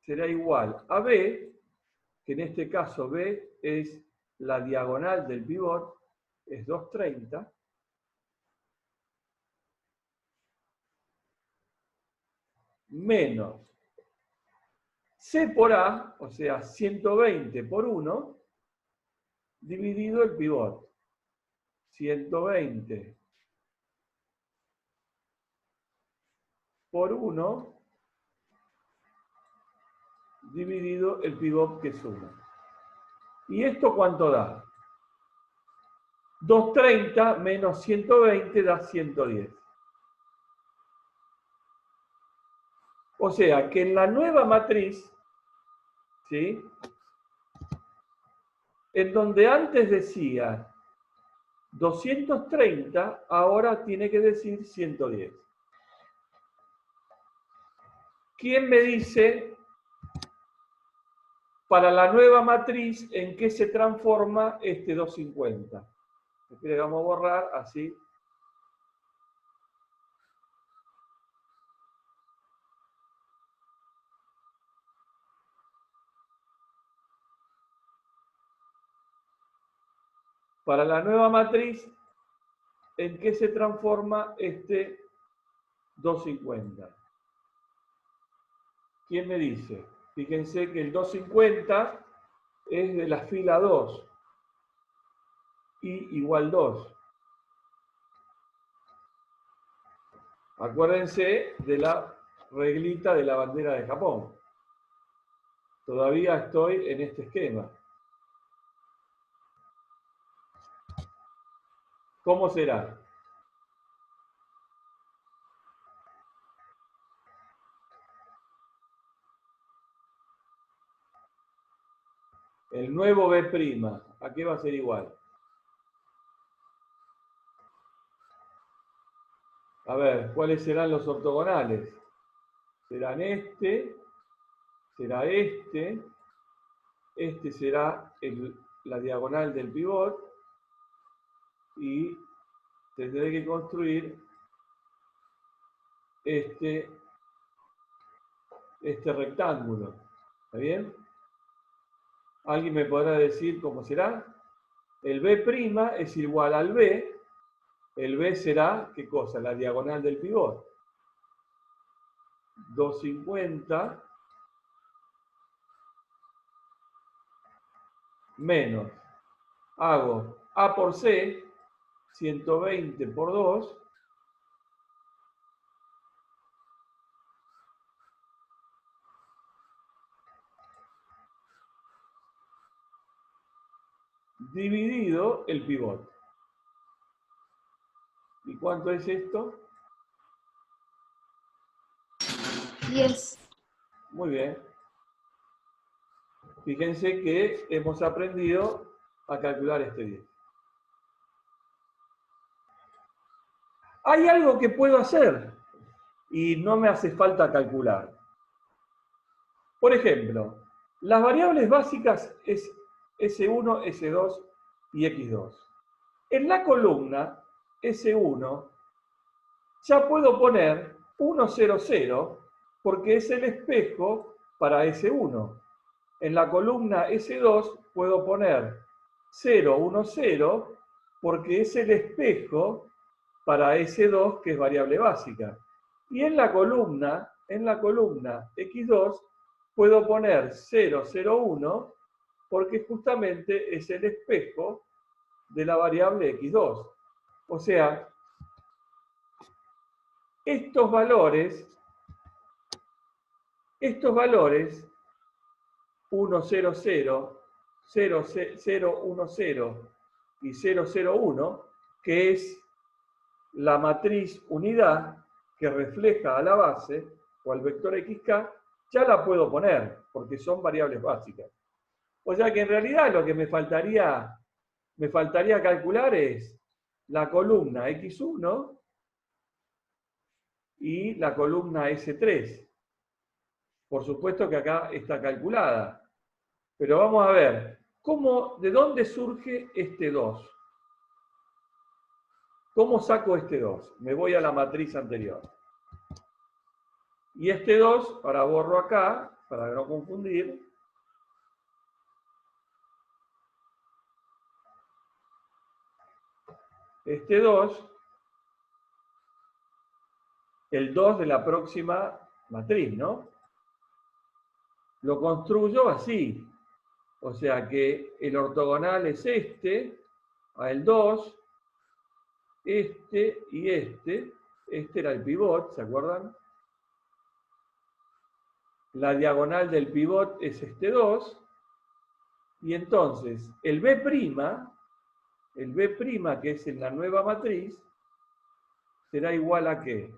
será igual a B, que en este caso B es la diagonal del pivot, es 230, menos C por A, o sea, 120 por 1, dividido el pivot. 120 por 1 dividido el pivot, que es 1. ¿Y esto cuánto da? 230 menos 120 da 110. O sea que en la nueva matriz, ¿sí?, en donde antes decía 230, ahora tiene que decir 110. ¿Quién me dice para la nueva matriz en qué se transforma este 250? Le vamos a borrar así. Para la nueva matriz, ¿en qué se transforma este 250? ¿Quién me dice? Fíjense que el 250 es de la fila 2. Y igual 2. Acuérdense de la reglita de la bandera de Japón. Todavía estoy en este esquema. ¿Cómo será? El nuevo B', ¿a qué va a ser igual? A ver, ¿cuáles serán los ortogonales? Serán este, será este será la diagonal del pivot, y tendré que construir este rectángulo. ¿Está bien? ¿Alguien me podrá decir cómo será? El B' es igual al B. El B será, ¿qué cosa? La diagonal del pivot. 250 menos, hago A por C, 120 por 2, dividido el pivot. ¿Y cuánto es esto? 10. Muy bien. Fíjense que hemos aprendido a calcular este 10. Hay algo que puedo hacer y no me hace falta calcular. Por ejemplo, las variables básicas es S1, S2 y X2. En la columna S1 ya puedo poner 1, 0, 0 porque es el espejo para S1. En la columna S2 puedo poner 0, 1, 0 porque es el espejo para S2, que es variable básica. Y en la columna X2 puedo poner 0, 0, 1 porque justamente es el espejo de la variable X2. O sea, estos valores 1, 0, 0, 0, 0, 1, 0 y 0, 0, 1, que es la matriz unidad que refleja a la base o al vector XK, ya la puedo poner porque son variables básicas. O sea que en realidad lo que me faltaría calcular es la columna X1 y la columna S3. Por supuesto que acá está calculada. Pero vamos a ver, ¿de dónde surge este 2? ¿Cómo saco este 2? Me voy a la matriz anterior. Y este 2, ahora borro acá, para no confundir. Este 2, el 2 de la próxima matriz, ¿no? Lo construyo así. O sea que el ortogonal es este, a el 2, este y este. Este era el pivot, ¿se acuerdan? La diagonal del pivot es este 2. Y entonces, el B', que es en la nueva matriz, será igual a ¿qué?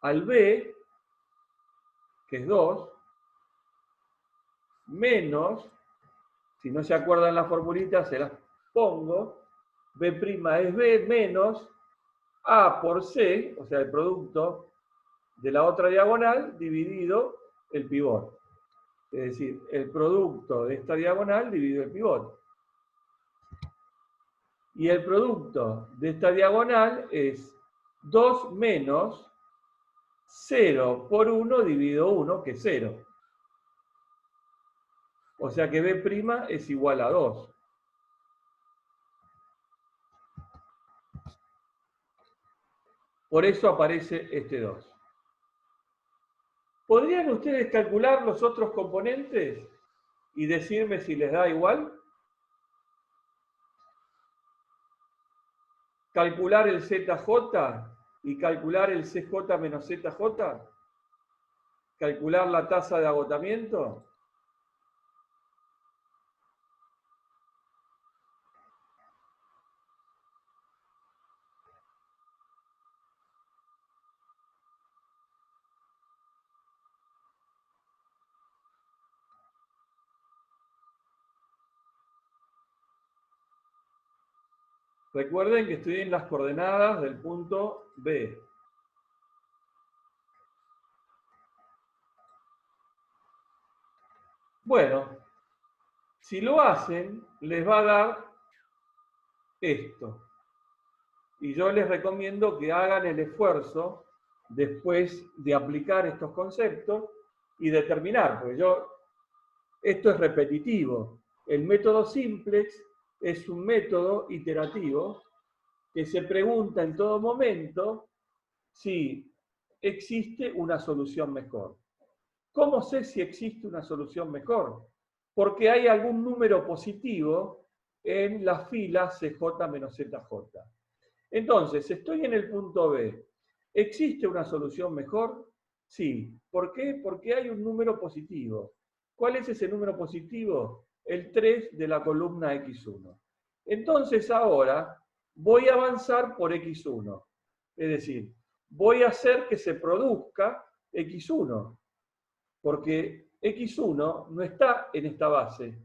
Al B, que es 2, menos, si no se acuerdan la formulita, se las pongo, B' es B menos A por C, o sea, el producto de la otra diagonal dividido el pivot. Es decir, el producto de esta diagonal dividido el pivot. Y el producto de esta diagonal es 2 menos 0 por 1 dividido 1, que es 0. O sea que B' es igual a 2. Por eso aparece este 2. ¿Podrían ustedes calcular los otros componentes y decirme si les da igual? Calcular el ZJ y calcular el CJ menos ZJ. Calcular la tasa de agotamiento. Recuerden que estoy en las coordenadas del punto B. Bueno, si lo hacen, les va a dar esto. Y yo les recomiendo que hagan el esfuerzo después de aplicar estos conceptos y determinar, porque esto es repetitivo. El método simplex es un método iterativo que se pregunta en todo momento si existe una solución mejor. ¿Cómo sé si existe una solución mejor? Porque hay algún número positivo en la fila CJ menos ZJ. Entonces, estoy en el punto B. ¿Existe una solución mejor? Sí. ¿Por qué? Porque hay un número positivo. ¿Cuál es ese número positivo? El 3 de la columna X1. Entonces ahora voy a avanzar por X1. Es decir, voy a hacer que se produzca X1. Porque X1 no está en esta base.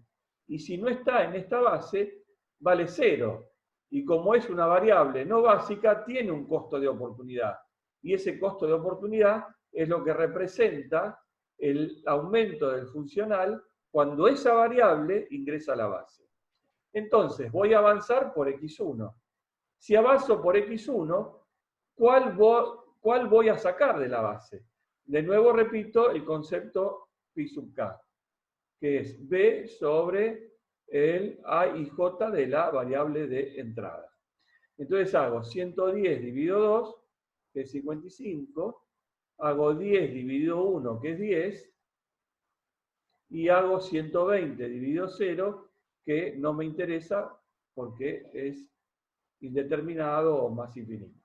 Y si no está en esta base, vale 0. Y como es una variable no básica, tiene un costo de oportunidad. Y ese costo de oportunidad es lo que representa el aumento del funcional cuando esa variable ingresa a la base. Entonces, voy a avanzar por X1. Si avanzo por X1, ¿cuál voy a sacar de la base? De nuevo repito el concepto phi sub k, que es B sobre el A y J de la variable de entrada. Entonces hago 110 dividido 2, que es 55, hago 10 dividido 1, que es 10, y hago 120 dividido 0, que no me interesa porque es indeterminado o más infinito.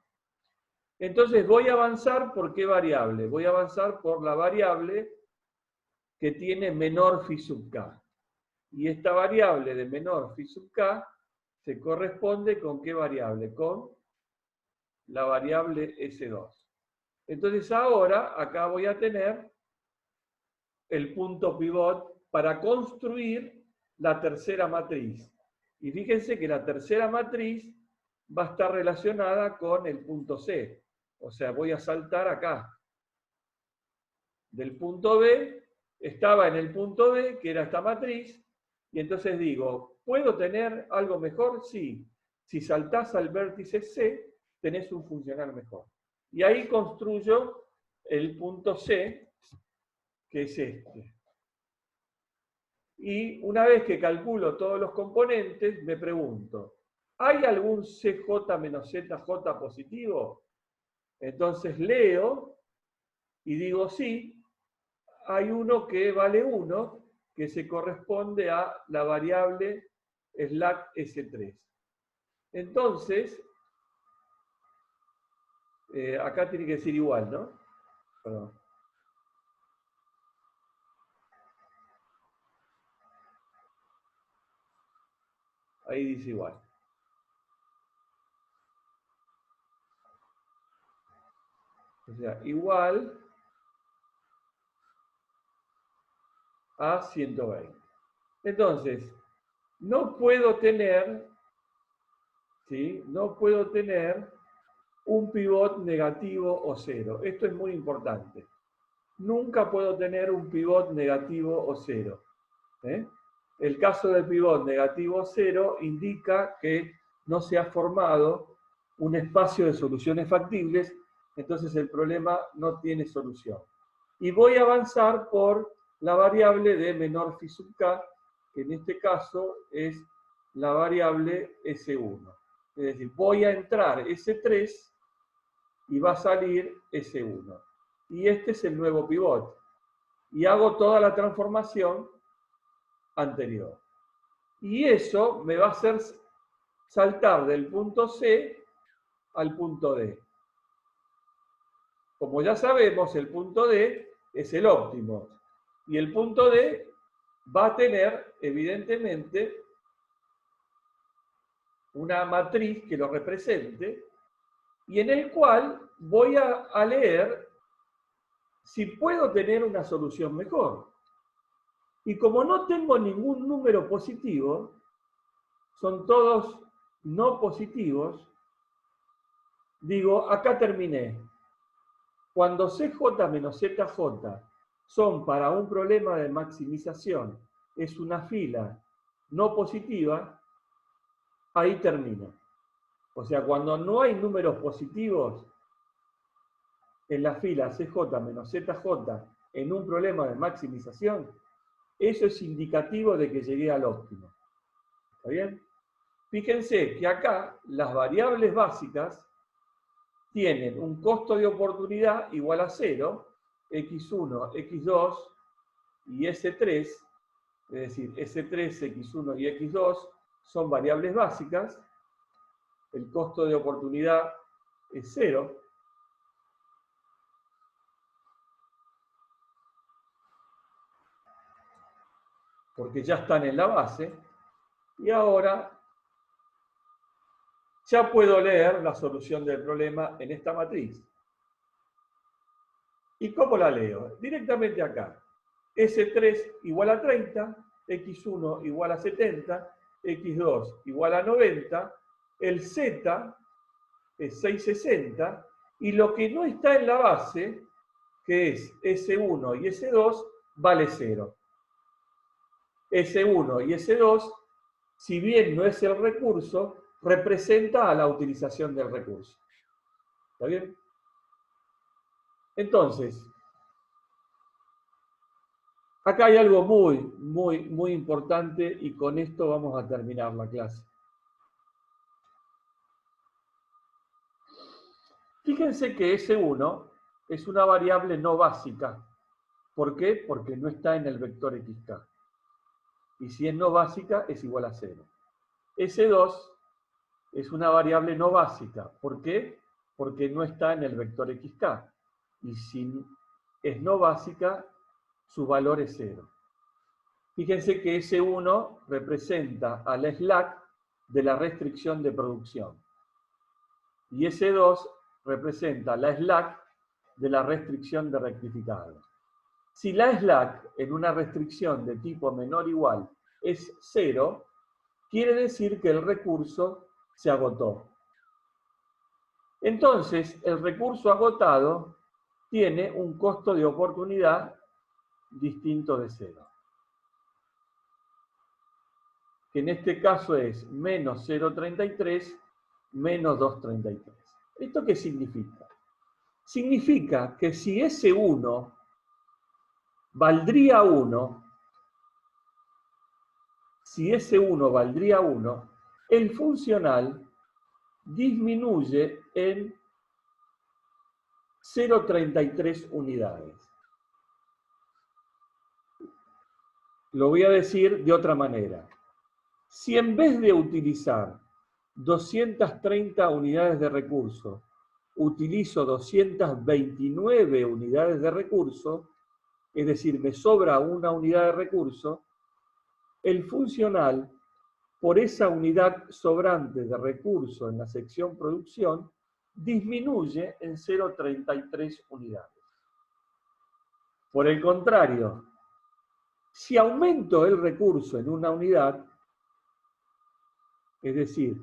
Entonces voy a avanzar por ¿qué variable? Voy a avanzar por la variable que tiene menor phi sub k. Y esta variable de menor phi sub k se corresponde con ¿qué variable? Con la variable S2. Entonces ahora acá voy a tener el punto pivot para construir la tercera matriz. Y fíjense que la tercera matriz va a estar relacionada con el punto C. O sea, voy a saltar acá. Del punto B, estaba en el punto B, que era esta matriz, y entonces digo, ¿puedo tener algo mejor? Sí. Si saltás al vértice C, tenés un funcional mejor. Y ahí construyo el punto C, que es este. Y una vez que calculo todos los componentes, me pregunto, ¿hay algún CJ menos ZJ positivo? Entonces leo y digo sí, hay uno que vale 1, que se corresponde a la variable slack S3. Entonces, acá tiene que decir igual, ¿no? Perdón. Ahí dice igual. O sea, igual a 120. Entonces, no puedo tener, ¿sí? No puedo tener un pivot negativo o cero. Esto es muy importante. Nunca puedo tener un pivot negativo o cero. El caso del pivot negativo o cero indica que no se ha formado un espacio de soluciones factibles, entonces el problema no tiene solución. Y voy a avanzar por la variable de menor phi sub k, que en este caso es la variable S1. Es decir, voy a entrar S3 y va a salir S1. Y este es el nuevo pivot. Y hago toda la transformación anterior. Y eso me va a hacer saltar del punto C al punto D. Como ya sabemos, el punto D es el óptimo. Y el punto D va a tener, evidentemente, una matriz que lo represente y en el cual voy a leer si puedo tener una solución mejor. Y como no tengo ningún número positivo, son todos no positivos, digo, acá terminé. Cuando CJ menos ZJ son para un problema de maximización, es una fila no positiva, ahí termino. O sea, cuando no hay números positivos en la fila CJ menos ZJ en un problema de maximización, eso es indicativo de que llegué al óptimo. ¿Está bien? Fíjense que acá las variables básicas tienen un costo de oportunidad igual a 0, x1, x2 y s3, es decir, s3, x1 y x2 son variables básicas, el costo de oportunidad es 0, porque ya están en la base, y ahora ya puedo leer la solución del problema en esta matriz. ¿Y cómo la leo? Directamente acá. S3 igual a 30, X1 igual a 70, X2 igual a 90, el Z es 660, y lo que no está en la base, que es S1 y S2, vale 0. S1 y S2, si bien no es el recurso, representa a la utilización del recurso. ¿Está bien? Entonces, acá hay algo muy importante y con esto vamos a terminar la clase. Fíjense que S1 es una variable no básica. ¿Por qué? Porque no está en el vector xk. Y si es no básica, es igual a 0. S2 es una variable no básica. ¿Por qué? Porque no está en el vector xk. Y si es no básica, su valor es 0. Fíjense que S1 representa al slack de la restricción de producción. Y S2 representa la slack de la restricción de rectificado. Si la slack en una restricción de tipo menor o igual es 0, quiere decir que el recurso se agotó. Entonces, el recurso agotado tiene un costo de oportunidad distinto de 0. Que en este caso es menos 0,33 menos 2,33. ¿Esto qué significa? Significa que si S1 valdría 1, si S1 valdría 1, el funcional disminuye en 0,33 unidades. Lo voy a decir de otra manera. Si en vez de utilizar 230 unidades de recurso, utilizo 229 unidades de recurso, es decir, me sobra una unidad de recurso, el funcional, por esa unidad sobrante de recurso en la sección producción, disminuye en 0,33 unidades. Por el contrario, si aumento el recurso en una unidad, es decir,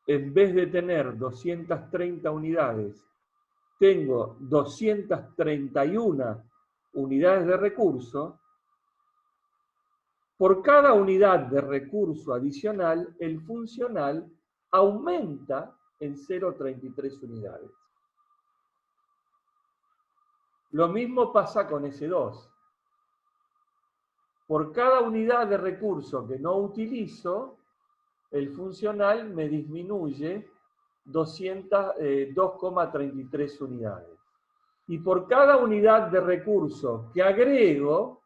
en vez de tener 230 unidades, tengo 231 unidades de recurso, por cada unidad de recurso adicional, el funcional aumenta en 0,33 unidades. Lo mismo pasa con S2. Por cada unidad de recurso que no utilizo, el funcional me disminuye 2,33 unidades. Y por cada unidad de recurso que agrego,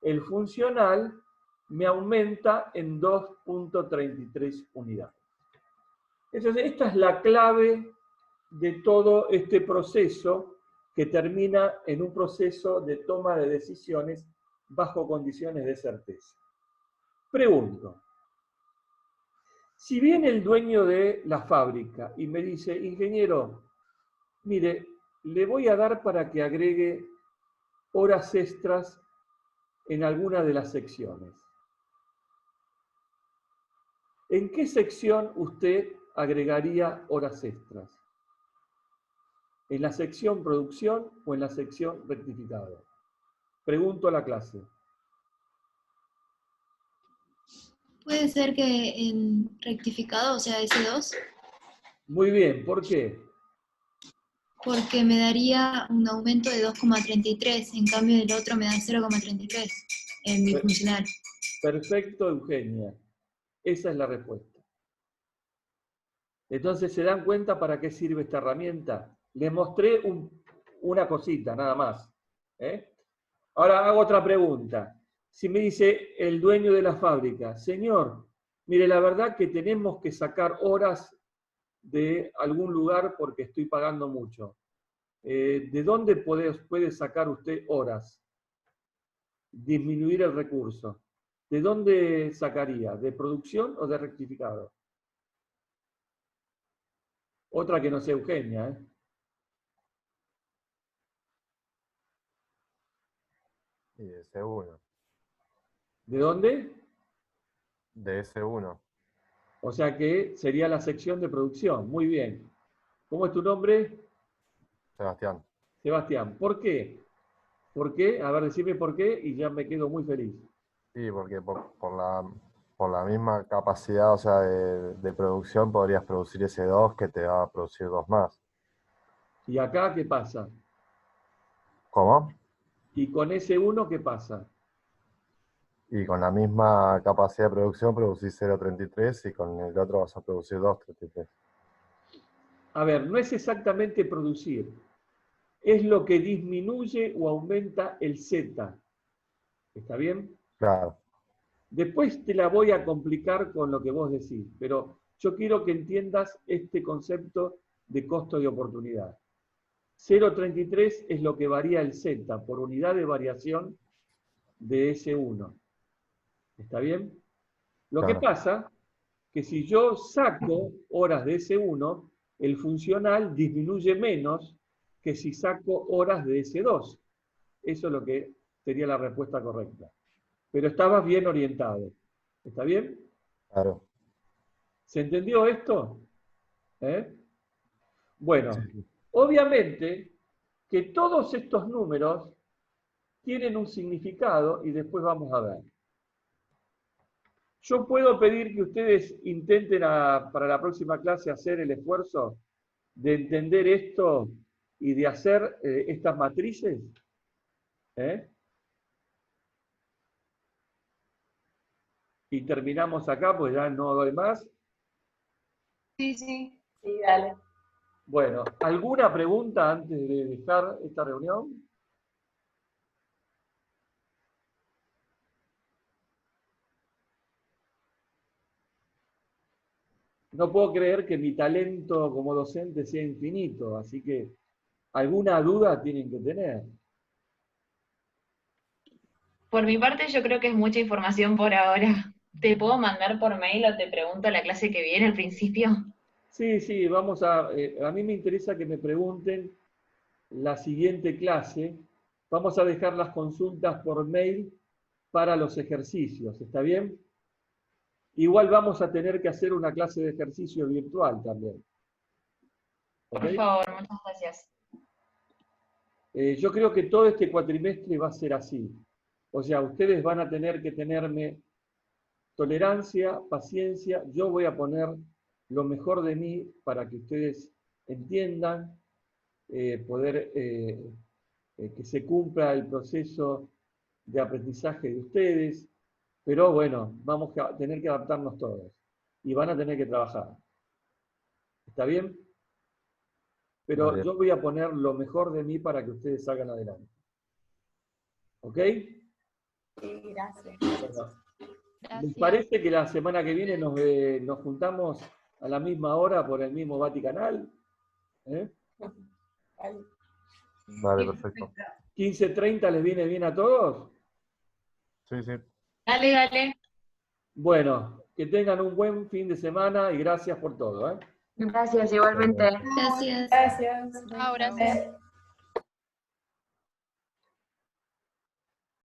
el funcional me aumenta en 2,33 unidades. Entonces, esta es la clave de todo este proceso que termina en un proceso de toma de decisiones bajo condiciones de certeza. Pregunto, si viene el dueño de la fábrica y me dice, ingeniero, mire, le voy a dar para que agregue horas extras en alguna de las secciones. ¿En qué sección usted agregaría horas extras? ¿En la sección producción o en la sección rectificado? Pregunto a la clase. Puede ser que en rectificado, o sea, S2, Muy bien, ¿por qué? porque me daría un aumento de 2,33, en cambio del otro me da 0,33 en mi funcional. Perfecto, Eugenia. Esa es la respuesta. Entonces, ¿se dan cuenta para qué sirve esta herramienta? Les mostré una cosita, nada más. Ahora hago otra pregunta. Si me dice el dueño de la fábrica, señor, mire, la verdad que tenemos que sacar horas de algún lugar porque estoy pagando mucho. ¿De dónde puede sacar usted horas? Disminuir el recurso. ¿De dónde sacaría? ¿De producción o de rectificado? Otra que no sea Eugenia, ¿eh? Y de S1. ¿De dónde? De S1. O sea que sería la sección de producción. Muy bien. ¿Cómo es tu nombre? Sebastián. Sebastián. ¿Por qué? ¿Por qué? A ver, decime por qué y ya me quedo muy feliz. Sí, porque por la misma capacidad, o sea, de producción podrías producir S2 que te va a producir 2 más. ¿Y acá qué pasa? ¿Cómo? ¿Y con ese 1 qué pasa? Y con la misma capacidad de producción producís 0,33 y con el otro vas a producir 2,33. A ver, no es exactamente producir. Es lo que disminuye o aumenta el Z. ¿Está bien? Claro. Después te la voy a complicar con lo que vos decís, pero yo quiero que entiendas este concepto de costo de oportunidad. 0,33 es lo que varía el Z por unidad de variación de S1. ¿Está bien? Lo que Claro. pasa que si yo saco horas de S1, el funcional disminuye menos que si saco horas de S2. Eso es lo que sería la respuesta correcta. Pero estabas bien orientado. ¿Está bien? Claro. ¿Se entendió esto? Bueno, Sí. obviamente que todos estos números tienen un significado y después vamos a ver. Yo puedo pedir que ustedes intenten para la próxima clase hacer el esfuerzo de entender esto y de hacer estas matrices. Y terminamos acá, pues ya no doy más. Sí, sí. Sí, dale. Bueno, ¿alguna pregunta antes de dejar esta reunión? No puedo creer que mi talento como docente sea infinito, así que alguna duda tienen que tener. Por mi parte, yo creo que es mucha información por ahora. ¿Te puedo mandar por mail o te pregunto la clase que viene al principio? Sí, sí, vamos a mí me interesa que me pregunten la siguiente clase. Vamos a dejar las consultas por mail para los ejercicios, ¿está bien? Igual vamos a tener que hacer una clase de ejercicio virtual también. ¿Ok? Por favor, muchas gracias. Yo creo que todo este cuatrimestre va a ser así. O sea, ustedes van a tener que tenerme tolerancia, paciencia. Yo voy a poner lo mejor de mí para que ustedes entiendan, que se cumpla el proceso de aprendizaje de ustedes. Pero bueno, vamos a tener que adaptarnos todos. Y van a tener que trabajar. ¿Está bien? Pero Bien. yo voy a poner lo mejor de mí para que ustedes salgan adelante. ¿Ok? Sí, gracias. Bueno, ¿les Gracias. parece que la semana que viene nos juntamos a la misma hora por el mismo Vaticanal? Vale. Vale, perfecto. 15:30, ¿les viene bien a todos? Sí, sí. Dale, dale. Bueno, que tengan un buen fin de semana y gracias por todo. Gracias, igualmente. Gracias. Gracias. Chao, gracias.